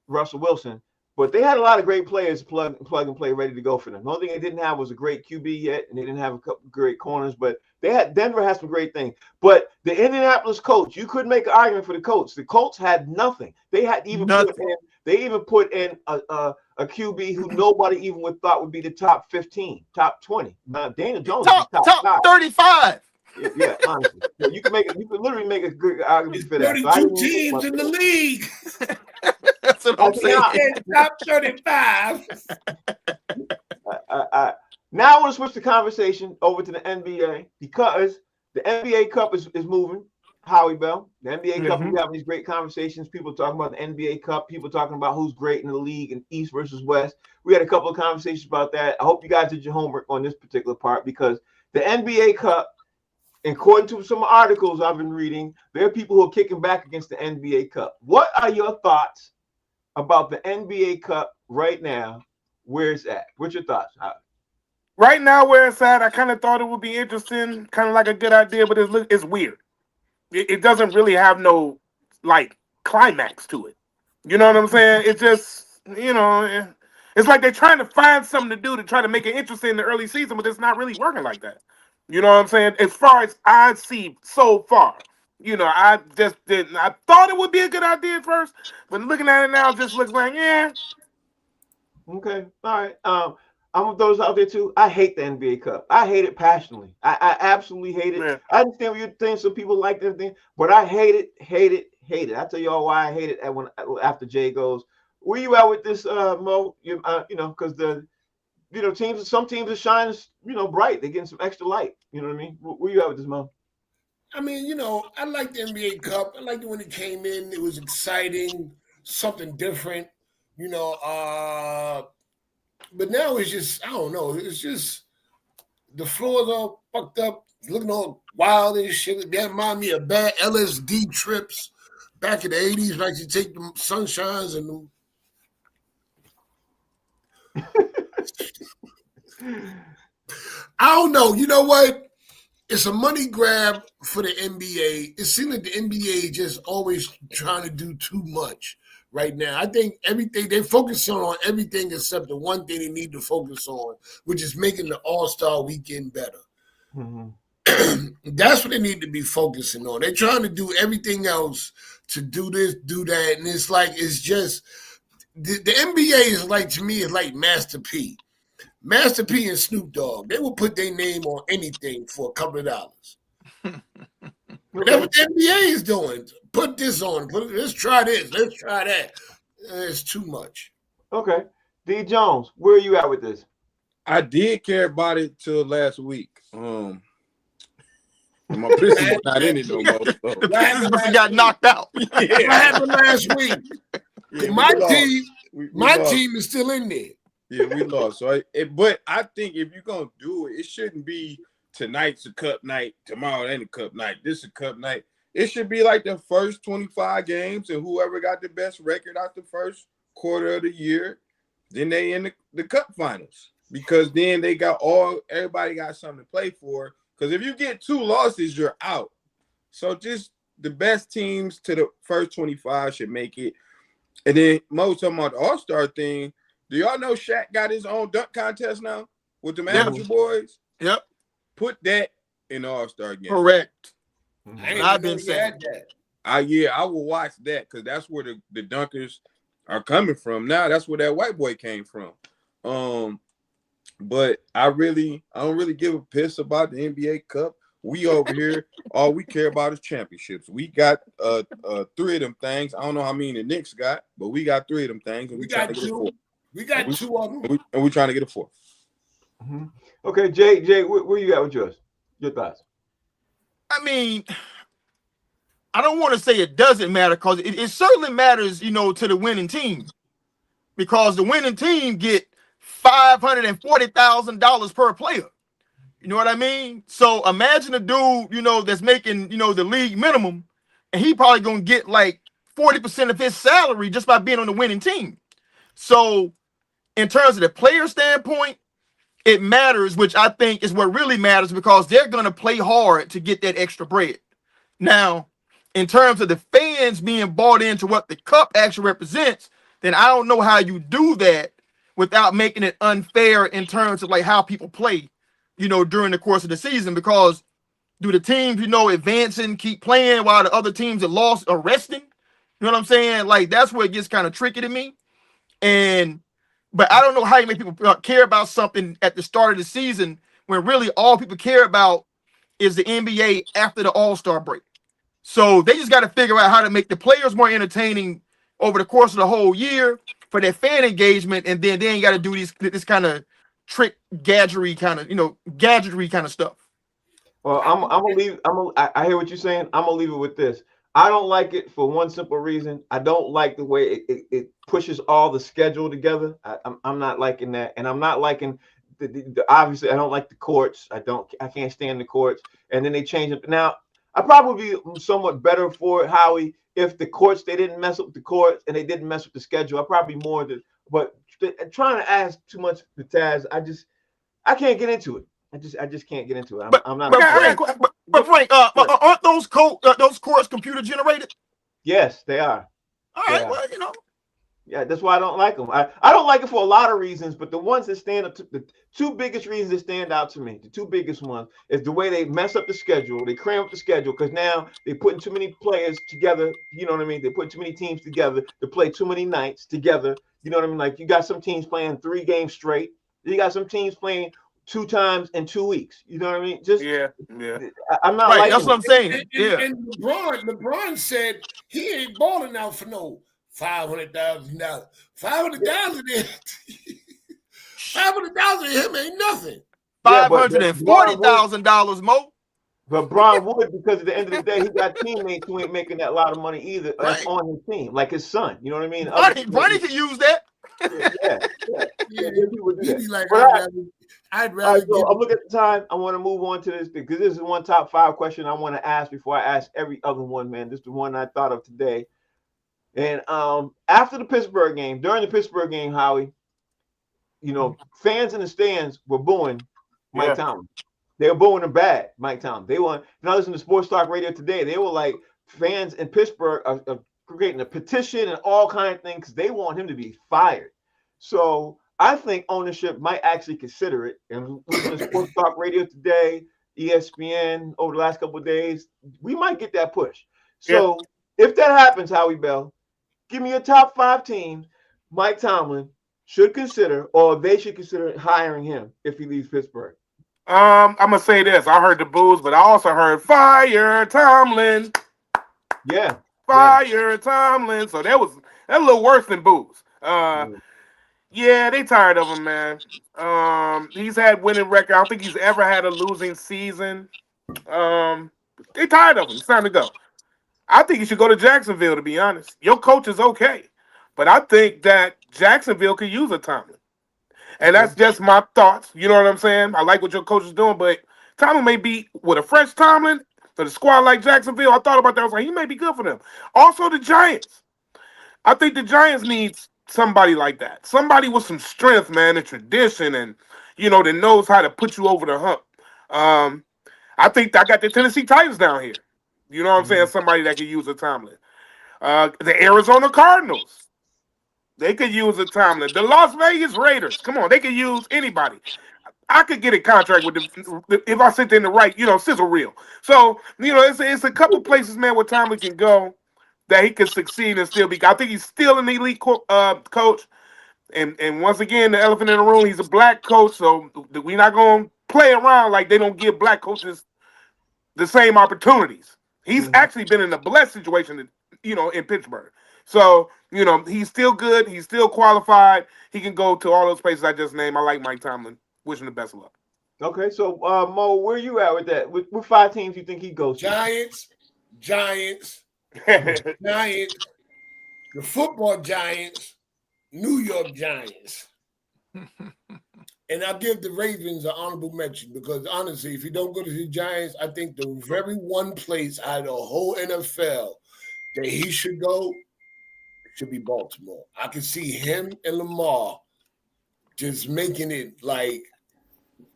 Russell Wilson. But they had a lot of great players plug and play ready to go for them. The only thing they didn't have was a great QB yet, and they didn't have a couple great corners. But Denver had some great things. But the Indianapolis Colts, you couldn't make an argument for the Colts. The Colts had nothing. They had even put in a QB who nobody even would thought would be the top 15, top 20. Now Daniel Jones top 35. Yeah, honestly, you can literally make a good argument for that. 32 teams in the league. That's what I'm saying. Top 35. Now I want to switch the conversation over to the NBA because the NBA Cup is moving. Howie Bell, the NBA Cup, we're having these great conversations. People talking about the NBA Cup. People talking about who's great in the league and East versus West. We had a couple of conversations about that. I hope you guys did your homework on this particular part because the NBA Cup, according to some articles I've been reading, there are people who are kicking back against the NBA Cup. What are your thoughts about the NBA Cup right now where it's at. What's your thoughts? Right now, where it's at, I kind of thought it would be interesting, kind of like a good idea, but it's weird. It doesn't really have no like climax to it. You know what I'm saying? It's just, it's like they're trying to find something to do to try to make it interesting in the early season, but it's not really working like that. You know what I'm saying? As far as I see so far, I just didn't. I thought it would be a good idea at first, but looking at it now, it just looks like, yeah. Okay, all right. I'm gonna throw this out there too. I hate the NBA Cup. I hate it passionately. I absolutely hate it. Yeah. I understand what you're saying. Some people like everything, but I hate it, hate it, hate it. I tell y'all why I hate it. After Jay goes, where you at with this, Mo? Because some teams are shining, bright. They're getting some extra light. You know what I mean? Where you at with this, Mo? I mean, I like the NBA Cup. I liked it when it came in. It was exciting, something different. But now it's just, I don't know. It's just the floors all fucked up, looking all wild and shit. That remind me of bad LSD trips back in the 80s, like you take the sunshines and I don't know. You know what? It's a money grab for the NBA. It seems like the NBA just always trying to do too much right now. I think everything they focus on everything except the one thing they need to focus on, which is making the All-Star weekend better. Mm-hmm. That's what they need to be focusing on. They're trying to do everything else to do this, do that, and it's just the NBA is like, to me, is like Master P. Master P and Snoop Dogg, they will put their name on anything for a couple of dollars. Okay. That's what the NBA is doing. Put this on. Let's try this. Let's try that. It's too much. Okay. D. Jones, where are you at with this? I did care about it till last week. My Pistons not in it no more. So. Pistons got knocked out. What happened last week? Yeah, my team is still in there. Yeah, we lost. So, but I think if you're gonna do it, it shouldn't be tonight's a cup night, tomorrow ain't a cup night. This is a cup night. It should be like the first 25 games, and whoever got the best record out the first quarter of the year, then they in the cup finals. Because then everybody got something to play for. Because if you get 2 losses, you're out. So just the best teams to the first 25 should make it. And then Mo talking about the All-Star thing. Do y'all know Shaq got his own dunk contest now with the Amateur boys? Yep. Put that in the All-Star game. Correct. Mm-hmm. I've been saying that. I will watch that because that's where the dunkers are coming from. Now that's where that white boy came from. But I don't really give a piss about the NBA Cup. We over here, all we care about is championships. We got 3 of them things. I don't know how many the Knicks got, but we got 3 of them things, and we got 2. We got 2 of them. And we're trying to get a 4th. Mm-hmm. Okay, Jay, where you at with yours? Your thoughts? I mean, I don't want to say it doesn't matter because it certainly matters, to the winning team. Because the winning team get $540,000 per player. You know what I mean? So imagine a dude, that's making, the league minimum, and he probably gonna get like 40% of his salary just by being on the winning team. So in terms of the player standpoint, it matters, which I think is what really matters because they're going to play hard to get that extra bread. Now, in terms of the fans being bought into what the cup actually represents, then I don't know how you do that without making it unfair in terms of like how people play, during the course of the season, because do the teams, advancing, keep playing while the other teams that lost are resting? You know what I'm saying? Like, that's where it gets kind of tricky to me. But I don't know how you make people care about something at the start of the season when really all people care about is the NBA after the All-Star break. So they just got to figure out how to make the players more entertaining over the course of the whole year for their fan engagement, and then they ain't got to do this kind of trick gadgetry kind of stuff. Well, I'm gonna leave. I hear what you're saying. I'm gonna leave it with this. I don't like it for one simple reason. I don't like the way it pushes all the schedule together. I'm not liking that, and I'm not liking the obviously I don't like the courts. I can't stand the courts. And then they change it. Now I'd probably be somewhat better for it, Howie, if the courts they didn't mess up the courts and they didn't mess with the schedule. I probably more than. But trying to ask too much to Taz. I can't get into it. I just can't get into it. I'm not. Frank, aren't those courts computer generated? Yes, they are. All right, well, you know. Yeah, that's why I don't like them. I don't like it for a lot of reasons, but the ones that stand up to the two biggest reasons that stand out to me, the two biggest ones, is the way they mess up the schedule. They cram up the schedule because now they're putting too many players together. You know what I mean? They put too many teams together to play too many nights together. You know what I mean? Like you got some teams playing 3 games straight. You got some teams playing 2 times in 2 weeks. You know what I mean? Just I'm not right. That's what I'm saying. And LeBron said he ain't balling out for no $500,000. $500,000 $500,000 to him ain't nothing. $540,000, Mo. But Bron would, because at the end of the day, he got teammates who ain't making that lot of money either. That's Right. on his team, like his son. You know what I mean? Bronny can use that. I'd rather. So I'm looking at the time. I want to move on to this because this is one top 5 question I want to ask before I ask every other one, man. This is the one I thought of today. And after the Pittsburgh game, during the Pittsburgh game, Howie, you know, fans in the stands were booing Mike Tomlin. They were booing him bad, Mike Tomlin. They were, and I listened to Sports Talk Radio today. They were like, fans in Pittsburgh are creating a petition and all kinds of things because they want him to be fired. So I think ownership might actually consider it. And listening to Sports Talk Radio today, ESPN over the last couple of days, we might get that push. So if that happens, Howie Bell, give me a top 5 team Mike Tomlin should consider, or they should consider hiring him if he leaves Pittsburgh. I'm gonna say this. I heard the boos, but I also heard fire Tomlin. Yeah. Fire Tomlin. So that's a little worse than boos. Yeah, they tired of him, man. He's had winning record. I don't think he's ever had a losing season. They tired of him. It's time to go. I think you should go to Jacksonville, to be honest. Your coach is okay, but I think that Jacksonville could use a Tomlin. And that's just my thoughts. You know what I'm saying? I like what your coach is doing, but Tomlin may be with a fresh Tomlin for the squad like Jacksonville. I thought about that. I was like, he may be good for them. Also, the Giants. I think the Giants need somebody like that. Somebody with some strength, man, and tradition, and, you know, that knows how to put you over the hump. I think I got the Tennessee Titans down here. You know what I'm saying? Somebody that could use a Tomlin. The Arizona Cardinals. They could use a Tomlin. The Las Vegas Raiders. Come on, they could use anybody. I could get a contract with them if I sit there in the right, you know, sizzle reel. So, you know, it's a couple places, man, where Tomlin can go that he can succeed and still be. I think he's still an elite coach. And once again, the elephant in the room, he's a black coach, so we're not going to play around like they don't give black coaches the same opportunities. He's actually been in a blessed situation, you know, in Pittsburgh. So, you know, he's still good. He's still qualified. He can go to all those places I just named. I like Mike Tomlin. Wish him the best of luck. Okay, so Mo, where you at with that? What 5 teams you think he goes to? Giants, the football Giants, New York Giants. And I'll give the Ravens an honorable mention because, honestly, if you don't go to the Giants, I think the very one place out of the whole NFL that he should go should be Baltimore. I can see him and Lamar just making it like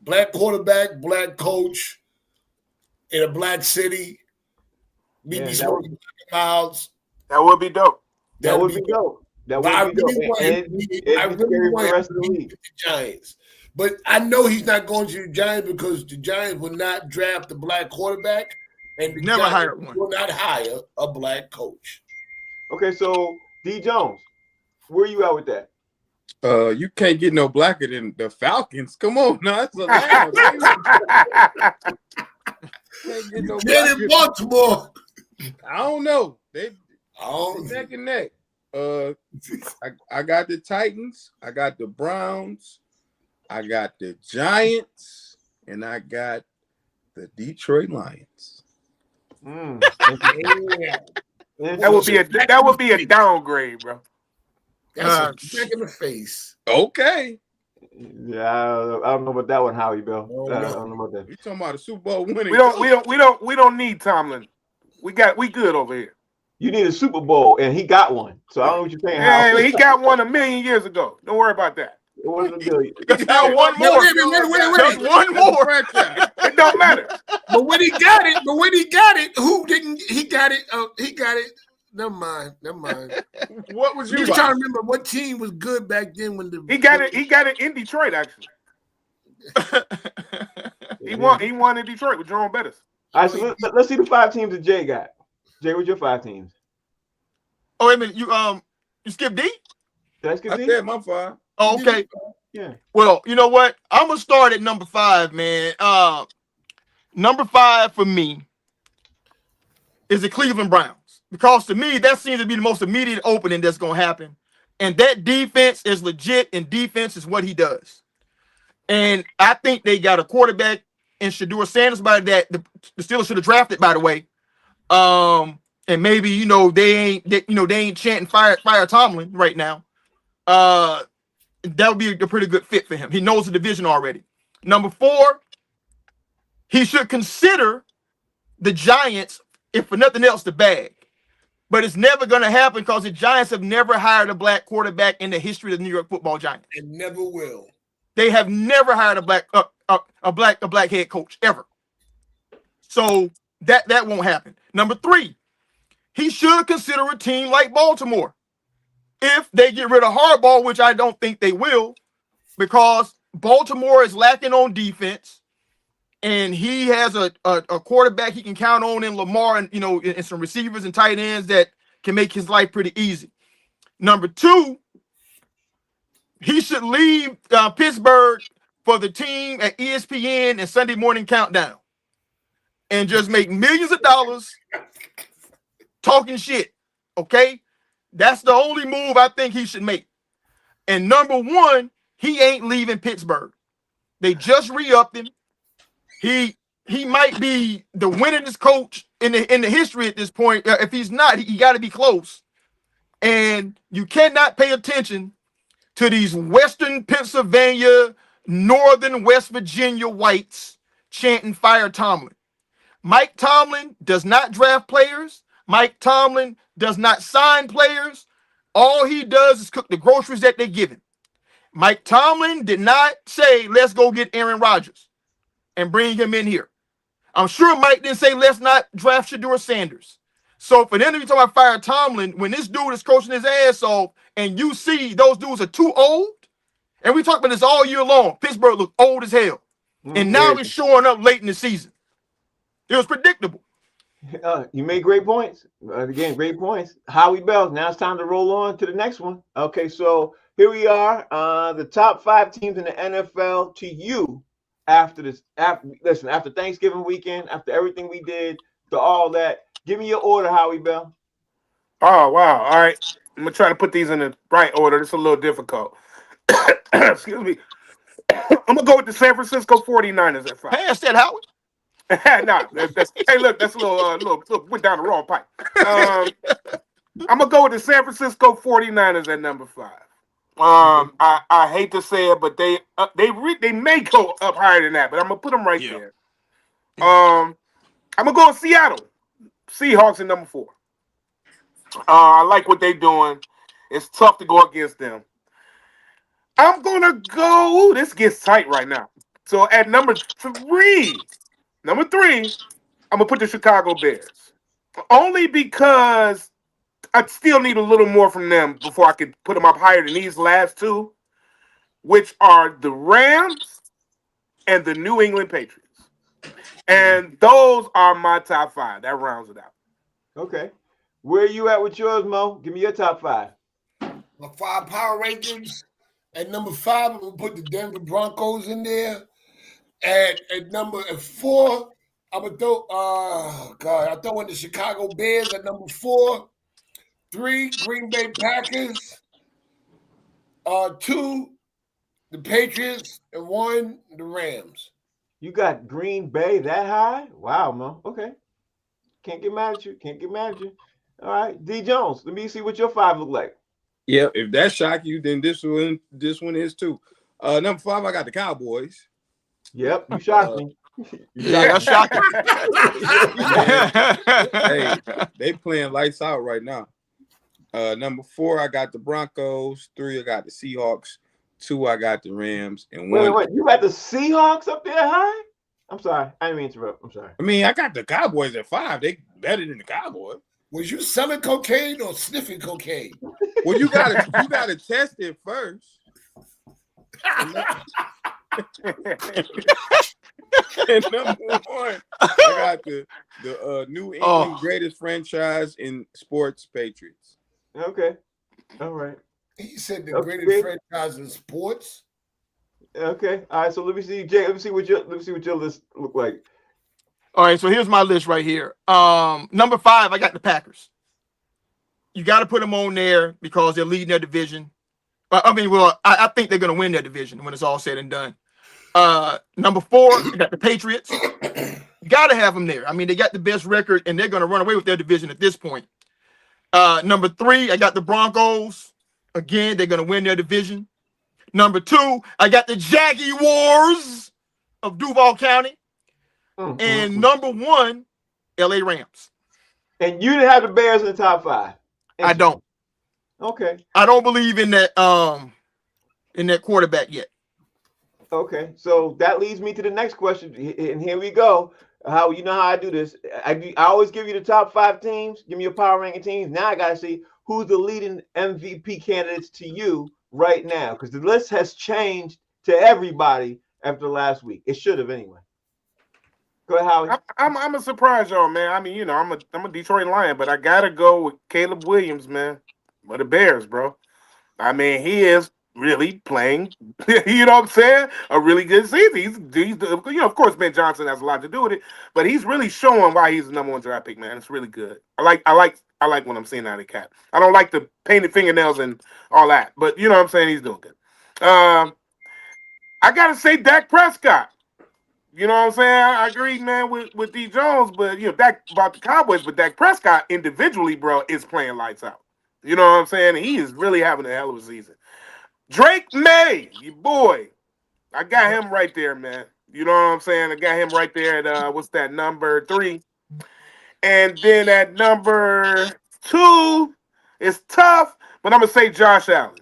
black quarterback, black coach in a black city. Miles. That would be dope. That would be dope. I really want him to beat the Giants. But I know he's not going to the Giants because the Giants will not draft a black quarterback, and the Never Giants hire one. will not hire a black coach. Okay, so D. Jones, where you at with that? You can't get no blacker than the Falcons. Come on, now that's a lie. Can't get no Get in Baltimore. I don't know. They neck and neck. I got the Titans. I got the Browns. I got the Giants, and I got the Detroit Lions. That would be a downgrade, bro. That's a kick in the face. Okay. Yeah, I don't know about that one, Howie Bill. I don't know about that. You talking about a Super Bowl winning? We don't need Tomlin. We good over here. You need a Super Bowl, and he got one. So I don't know what you're saying. Yeah, How he got one 1,000,000 years ago. Don't worry about that. it wasn't a billion. Just got one But more. wait. Just one more. It don't matter. But when he got it, who didn't? He got it. He got it. Never mind. What was I'm you just trying to about? remember what team was good back then when the He got it in Detroit, actually. He won in Detroit with Jerome Bettis. All right, so let's see the 5 teams that Jay got. Jay, what's your 5 teams? Oh, wait a minute. You skipped D? Did I skip I these? said my 5. Oh, okay. Yeah. Well, you know what? I'm gonna start at number 5, man. Number 5 for me is the Cleveland Browns. Because to me, that seems to be the most immediate opening that's gonna happen. And that defense is legit, and defense is what he does. And I think they got a quarterback in Shedeur Sanders by that the Steelers should have drafted, by the way. And maybe they ain't chanting fire Tomlin right now. That would be a pretty good fit for him. He knows the division already. Number 4, he should consider the Giants, if for nothing else, the bag. But it's never going to happen because the Giants have never hired a black quarterback in the history of the New York Football Giants. and never will. They have never hired a black head coach ever. So that won't happen. Number 3, he should consider a team like Baltimore. If they get rid of Harbaugh, which I don't think they will, because Baltimore is lacking on defense, and he has a quarterback he can count on in Lamar, and some receivers and tight ends that can make his life pretty easy. Number 2, he should leave Pittsburgh for the team at ESPN and Sunday Morning Countdown, and just make millions of dollars talking shit. Okay? That's the only move I think he should make. And number 1, he ain't leaving Pittsburgh. They just re-upped him. He might be the winningest coach in the history at this point. If he's not, he got to be close. And you cannot pay attention to these Western Pennsylvania, Northern West Virginia whites chanting fire Tomlin. Mike Tomlin does not draft players. Mike Tomlin does not sign players. All he does is cook the groceries that they give him. Mike Tomlin did not say, let's go get Aaron Rodgers and bring him in here. I'm sure Mike didn't say, let's not draft Shedeur Sanders. So for them to be talking about fire Tomlin, when this dude is coaching his ass off and you see those dudes are too old, and we talk about this all year long, Pittsburgh looked old as hell. And now it's showing up late in the season. It was predictable. You made great points. Again, great points. Howie Bell. Now it's time to roll on to the next one. Okay, so here we are. The top 5 teams in the NFL to you after this. After Thanksgiving weekend, after everything we did, to all that. Give me your order, Howie Bell. Oh, wow. All right. I'm going to try to put these in the right order. It's a little difficult. Excuse me. I'm going to go with the San Francisco 49ers at 5. Pass that, Howard. Nah, hey, look, that's a little went down the wrong pipe. I'm gonna go with the San Francisco 49ers at number 5. I hate to say it, but they may go up higher than that, but I'm gonna put them right there. I'm gonna go with Seattle Seahawks at number 4. I like what they're doing. It's tough to go against them. I'm gonna go. This gets tight right now. So at number 3. I'm gonna put the Chicago Bears. Only because I still need a little more from them before I could put them up higher than these last 2, which are the Rams and the New England Patriots. And those are my top 5. That rounds it out. Okay. Where are you at with yours, Mo? Give me your top 5. My 5 power rankings. At number 5, I'm gonna put the Denver Broncos in there. At number 4, I'm gonna throw. I throw in the Chicago Bears at number 4. 3, Green Bay Packers. 2, the Patriots, and 1, the Rams. You got Green Bay that high? Wow, Mo. Okay. Can't get mad at you. All right, D Jones. Let me see what your 5 look like. Yeah, if that shock you, then this one is too. Number 5, I got the Cowboys. Yep, you shocked me. Yeah, that's shocking. Hey, they playing lights out right now. Number 4, I got the Broncos. 3, I got the Seahawks. 2, I got the Rams, and 1. Wait. You got the Seahawks up there high? I'm sorry. I didn't mean to interrupt. I'm sorry. I mean, I got the Cowboys at 5. They better than the Cowboys. Was you selling cocaine or sniffing cocaine? Well, you gotta test it first. And number 1, I got the New England greatest franchise in sports, Patriots. Okay. All right. He said the greatest franchise in sports. Okay. All right. So let me see, Jay. Let me see what your list look like. All right, so here's my list right here. Number 5, I got the Packers. You got to put them on there because they're leading their division. I think they're going to win their division when it's all said and done. Number 4, I got the Patriots. You got to have them there. I mean, they got the best record, and they're going to run away with their division at this point. Number 3, I got the Broncos. Again, they're going to win their division. Number 2, I got the Jaguars of Duval County. And number 1, LA Rams. And you didn't have the Bears in the top 5. I don't. Okay. I don't believe in that quarterback yet. Okay. So that leads me to the next question. And here we go. How you know how I do this? I always give you the top 5 teams. Give me your power ranking teams. Now I gotta see who's the leading MVP candidates to you right now, because the list has changed to everybody after last week. It should have anyway. Go ahead, Howie. I'm a surprise, y'all, man. I mean, you know, I'm a Detroit Lion, but I gotta go with Caleb Williams, man. For the Bears, bro. I mean, he is really playing, you know what I'm saying? A really good season. He's you know, of course, Ben Johnson has a lot to do with it, but he's really showing why he's the number 1 draft pick, man. It's really good. I like what I'm seeing out of the cat. I don't like the painted fingernails and all that, but you know what I'm saying? He's doing good. I gotta say Dak Prescott. You know what I'm saying? I agree, man, with D. Jones, but you know, Dak about the Cowboys, but Dak Prescott individually, bro, is playing lights out. You know what I'm saying? He is really having a hell of a season. Drake May, your boy. I got him right there, man. You know what I'm saying? I got him right there at what's that, number 3. And then at number 2, it's tough, but I'm gonna say Josh Allen.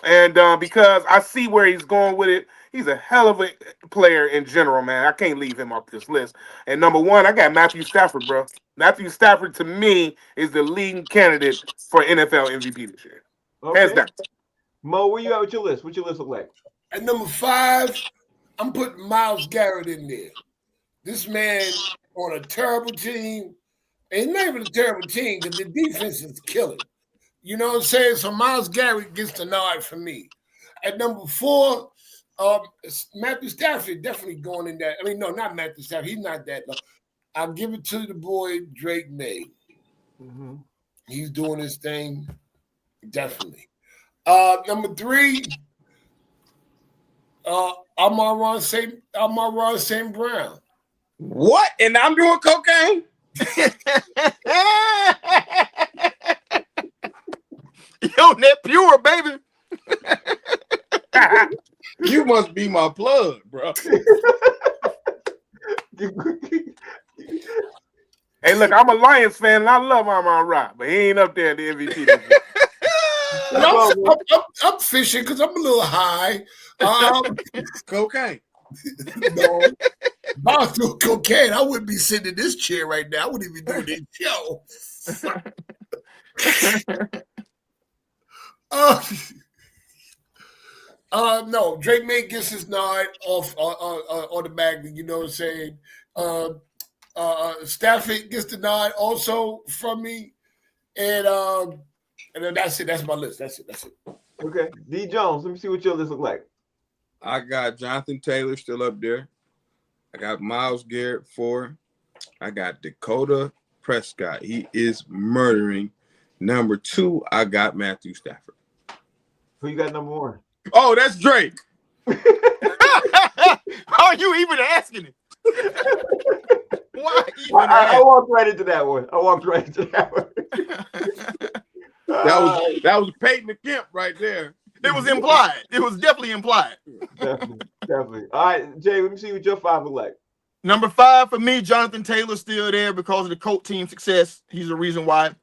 And because I see where he's going with it, he's a hell of a player in general, man. I can't leave him off this list. And number 1, I got Matthew Stafford, bro. Matthew Stafford, to me, is the leading candidate for NFL MVP this year. Okay. Hands down. Mo, where you at with your list? What's your list look like? At number 5, I'm putting Myles Garrett in there. This man on a terrible team. And it's not even a terrible team because the defense is killing. You know what I'm saying? So Myles Garrett gets the nod for me. At number 4, Matthew Stafford definitely going in that. I mean, no, not Matthew Stafford. He's not that. No. I'll give it to the boy Drake May. Mm-hmm. He's doing his thing, definitely. Number 3, Amon-Ra St. Brown. What? And I'm doing cocaine? Yo, net pure, baby. You must be my plug, bro. Hey, look, I'm a Lions fan, and I love Amon-Ra, but he ain't up there in the MVP. I'm fishing because I'm a little high. Cocaine. No, if I was doing cocaine, I wouldn't be sitting in this chair right now. I wouldn't even do this show. No, Drake May gets his nod off automatically. You know what I'm saying? Stafford gets the nod also from me, and then that's it. That's my list. That's it. Okay, D. Jones. Let me see what your list look like. I got Jonathan Taylor still up there. I got Myles Garrett 4. I got Dakota Prescott. He is murdering. Number 2, I got Matthew Stafford. Who you got number 1? Oh, that's Drake. How are you even asking it? Why even I walked right into that one. That was Peyton the Kemp right there. It was implied. It was definitely implied. Definitely. All right, Jay, let me see what your 5 look like. Number 5 for me, Jonathan Taylor's still there because of the Colt team success. He's the reason why.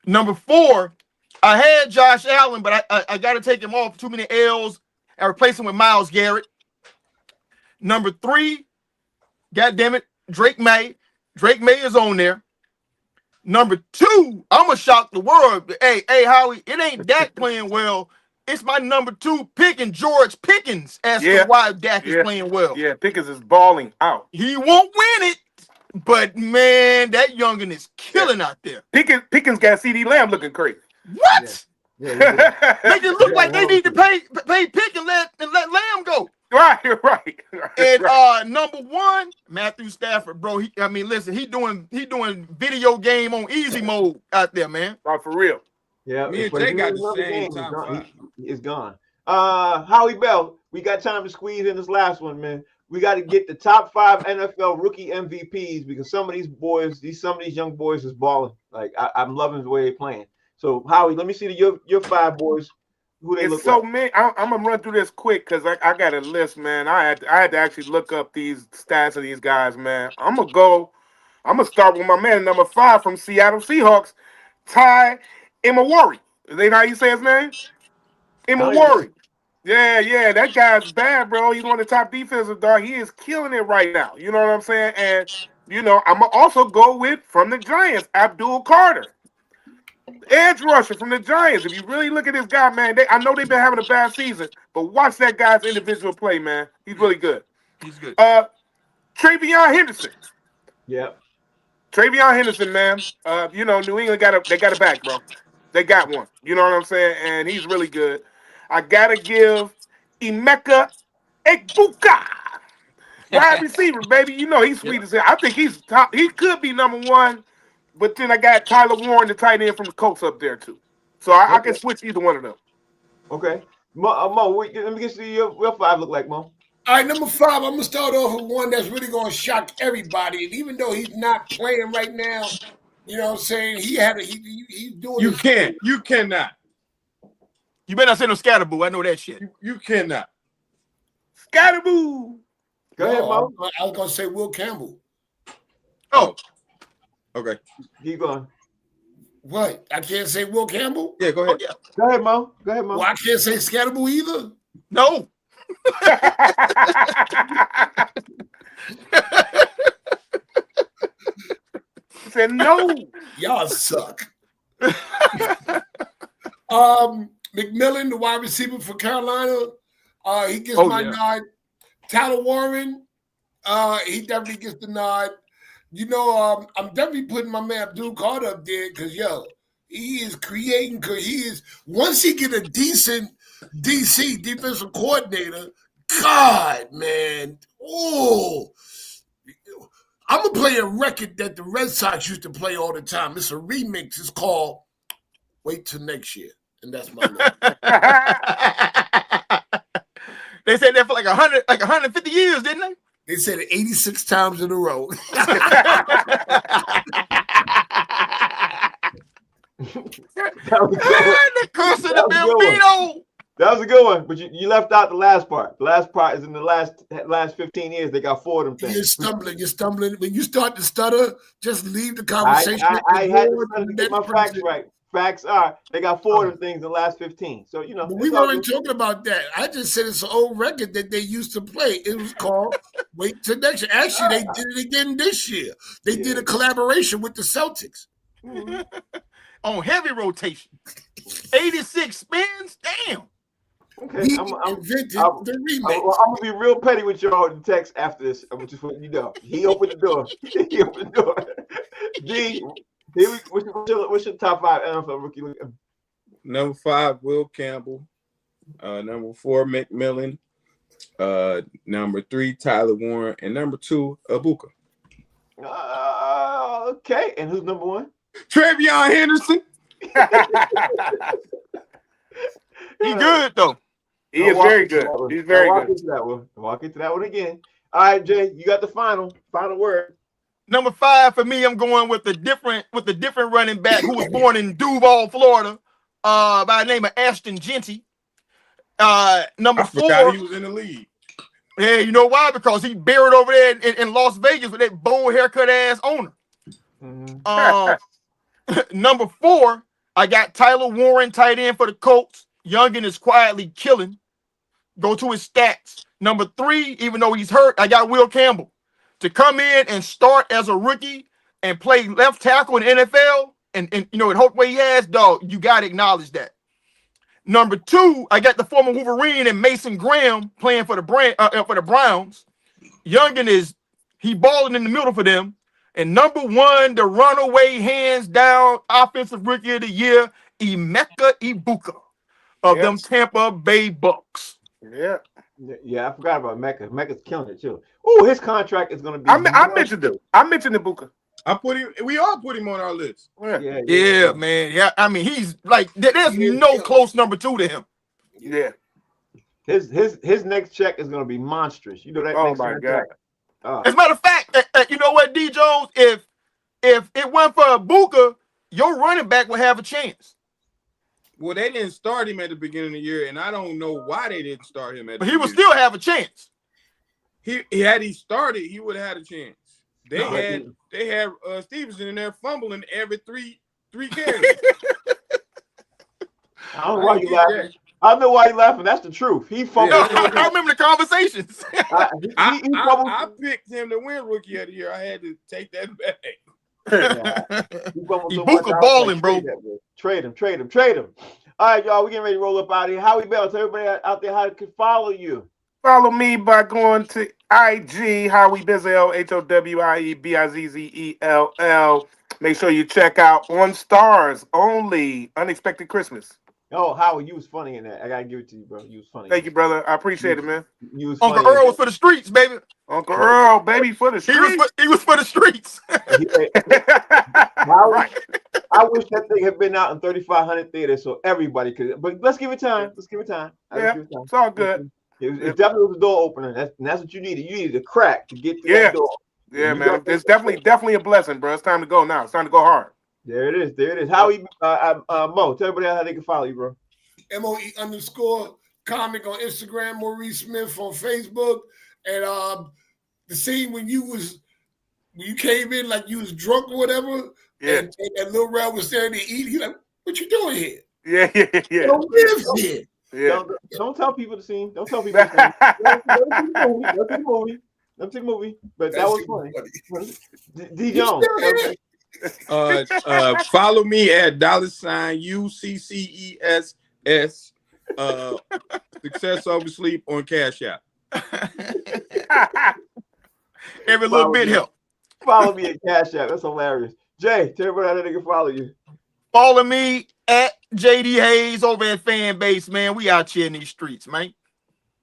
Number 4, I had Josh Allen, but I got to take him off. Too many L's. I replace him with Myles Garrett. Number 3, goddammit, Drake May. Drake May is on there. Number 2, I'm going to shock the world. Hey, Howie, it ain't Dak playing well. It's my number 2 pick in George Pickens as to why Dak is playing well. Yeah, Pickens is balling out. He won't win it, but, man, that youngin is killing out there. Pickens got CD Lamb looking crazy. What? Yeah, make it look like they need to pay Pick and let Lamb go. Right. And number 1, Matthew Stafford, bro. Listen, he doing video game on easy mode out there, man. Oh, for real. Yeah, me and Jay got the same time. It's gone. Howie Bell, we got time to squeeze in this last one, man. We got to get the top 5 NFL rookie MVPs because some of these boys, some of these young boys is balling. Like I'm loving the way they're playing. So Howie, let me see your 5 boys. Who they look so like. many. I'm gonna run through this quick because I got a list, man. I had to actually look up these stats of these guys, man. I'm gonna start with my man, number 5 from Seattle Seahawks, Ty Imawari. Is that how you say his name? Imawari. Yeah, that guy's bad, bro. He's one of the top defensive dog. He is killing it right now. You know what I'm saying? And I'm gonna also go with from the Giants, Abdul Carter. Edge rusher from the Giants. If you really look at this guy, man, I know they've been having a bad season, but watch that guy's individual play, man. He's really good. He's good. Travion Henderson. Yeah. Travion Henderson, man. New England got a back, bro. They got one. You know what I'm saying? And he's really good. I gotta give Emeka Egbuka, wide receiver, baby. He's sweet as hell. I think he's top. He could be number 1. But then I got Tyler Warren, the tight end from the Colts, up there too. So I can switch either one of them. Okay. Mo, let me get to your 5 look like, Mo. All right, number 5, I'm going to start off with one that's really going to shock everybody. And even though he's not playing right now, you know what I'm saying, he's doing You cannot. You better not say no Scatterboo. I know that shit. You cannot. Scatterboo. Go ahead, Mo. I was going to say Will Campbell. Oh. Okay. Keep going. What? I can't say Will Campbell? Yeah, go ahead. Oh, yeah. Go ahead, Mo. Well, I can't say Scatterboo either. No. Said no. Y'all suck. McMillan, the wide receiver for Carolina, he gets my nod. Tyler Warren, he definitely gets the nod. I'm definitely putting my man Abdul Carter up there because, he is creating. Once he get a decent DC, defensive coordinator, God, man. Oh, I'm going to play a record that the Red Sox used to play all the time. It's a remix. It's called Wait Till Next Year. And that's my name. They said that for like 150 years, didn't they? They said it 86 times in a row. The curse of the Bambino. That was a good one, but you left out the last part. The last part is in the last 15 years. They got 4 of them things. You're stumbling. When you start to stutter, just leave the conversation. I had to get my facts right. Facts are they got 4 of them things in the last 15. So but we weren't talking about that. I just said it's an old record that they used to play. It was called Wait Till Next Year. Actually, they did it again this year. They did a collaboration with the Celtics. On heavy rotation. 86 spins? Damn. Okay, I'm gonna be real petty with y'all in text after this. I'm just letting you know. He opened the door. He opened the door. D, what's your top 5 NFL rookie? Number 5, Will Campbell. Number 4, McMillan. Number 3, Tyler Warren, and number 2, Abuka. Okay, and who's number 1? Travion Henderson. He good though. He is very good. He's very good. Walk into that one again. All right, Jay, you got the final word. Number 5 for me, I'm going with the different running back who was born in Duval, Florida, by the name of Ashton Genty. Number 4, he was in the league. Yeah, you know why? Because he buried over there in Las Vegas with that bowl haircut ass owner. Number 4, I got Tyler Warren, tight end for the Colts. Youngin is quietly killing. Go to his stats. Number 3, even though he's hurt, I got Will Campbell to come in and start as a rookie and play left tackle in the NFL. And you know, in hope way he has, dog, you got to acknowledge that. Number 2, I got the former Wolverine and Mason Graham playing for the Browns. Youngin he balling in the middle for them. And number 1, the runaway hands down offensive rookie of the year, Emeka Ibuka of them Tampa Bay Bucks. Yeah. Yeah, I forgot about Mecca. Mecca's killing it too. Oh, his contract is going to be. I mentioned him. I mentioned Ibuka. We all put him on our list. Yeah, man. Yeah, I mean, he's like, there's no close number 2 to him. Yeah. His next check is going to be monstrous. You know that. Oh my God. As a matter of fact, you know what, D. Jones? If it went for Ibuka, your running back would have a chance. Well, they didn't start him at the beginning of the year, and I don't know why they didn't start him at. But he would still have a chance. Had he started, he would have had a chance. They had Stevenson in there fumbling every three carries. I don't know why you laughing. I don't know why you laughing. That's the truth. He fumbled. Yeah. I remember the conversations. I picked him to win Rookie of the Year. I had to take that back. Ibuka balling, bro. Trade him. All right, y'all. We getting ready to roll up out of here. Howie Bell, tell everybody out there how they can follow you. Follow me by going to IG, Howie Bizzell, HOWIEBIZZELL. Make sure you check out On Stars Only, Unexpected Christmas. Oh, Howie, you was funny in that. I gotta give it to you, bro. You was funny. Thank you, brother. I appreciate it, man. You was Uncle Earl was for the streets, baby. Uncle Earl, baby, for the streets. He was for the streets. Right. I wish that thing had been out in 3,500 theaters so everybody could. But let's give it time. Yeah, it's all good. It definitely was a door opener. That's what you needed. You needed a crack to get through that door. Yeah, man. It's definitely a blessing, bro. It's time to go now. It's time to go hard. There it is. Howie, Mo, tell everybody how they can follow you, bro. MOE_comic on Instagram, Maurice Smith on Facebook. And the scene when you came in like you was drunk or whatever, and that little Rel was there to eat, he's like, what you doing here? Yeah. Don't live here. Yeah. Don't tell people the scene. Don't tell people the scene. Let's see the movie. But that was funny. D. Jones. Follow me at $UCCESS. Success Over Sleep on Cash App. Every little bit help. Follow me at Cash App. That's hilarious. Jay, tell everybody how they can follow you. Follow me at JD Hayes over at Fanbase, man. We out here in these streets, man.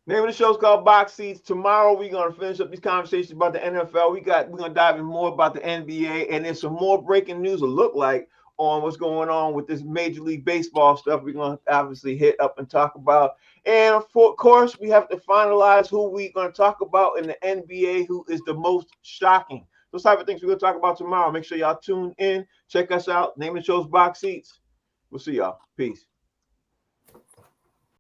Name of the show's called Box Seats. Tomorrow we're gonna finish up these conversations about the NFL. We're gonna dive in more about the NBA, and there's some more breaking news. It look like on what's going on with this Major League Baseball stuff. We're gonna obviously hit up and talk about, and of course we have to finalize who we're gonna talk about in the NBA, who is the most shocking. Those type of things we're gonna talk about tomorrow. Make sure y'all tune in. Check us out. Name of the show's Box Seats. We'll see y'all. Peace.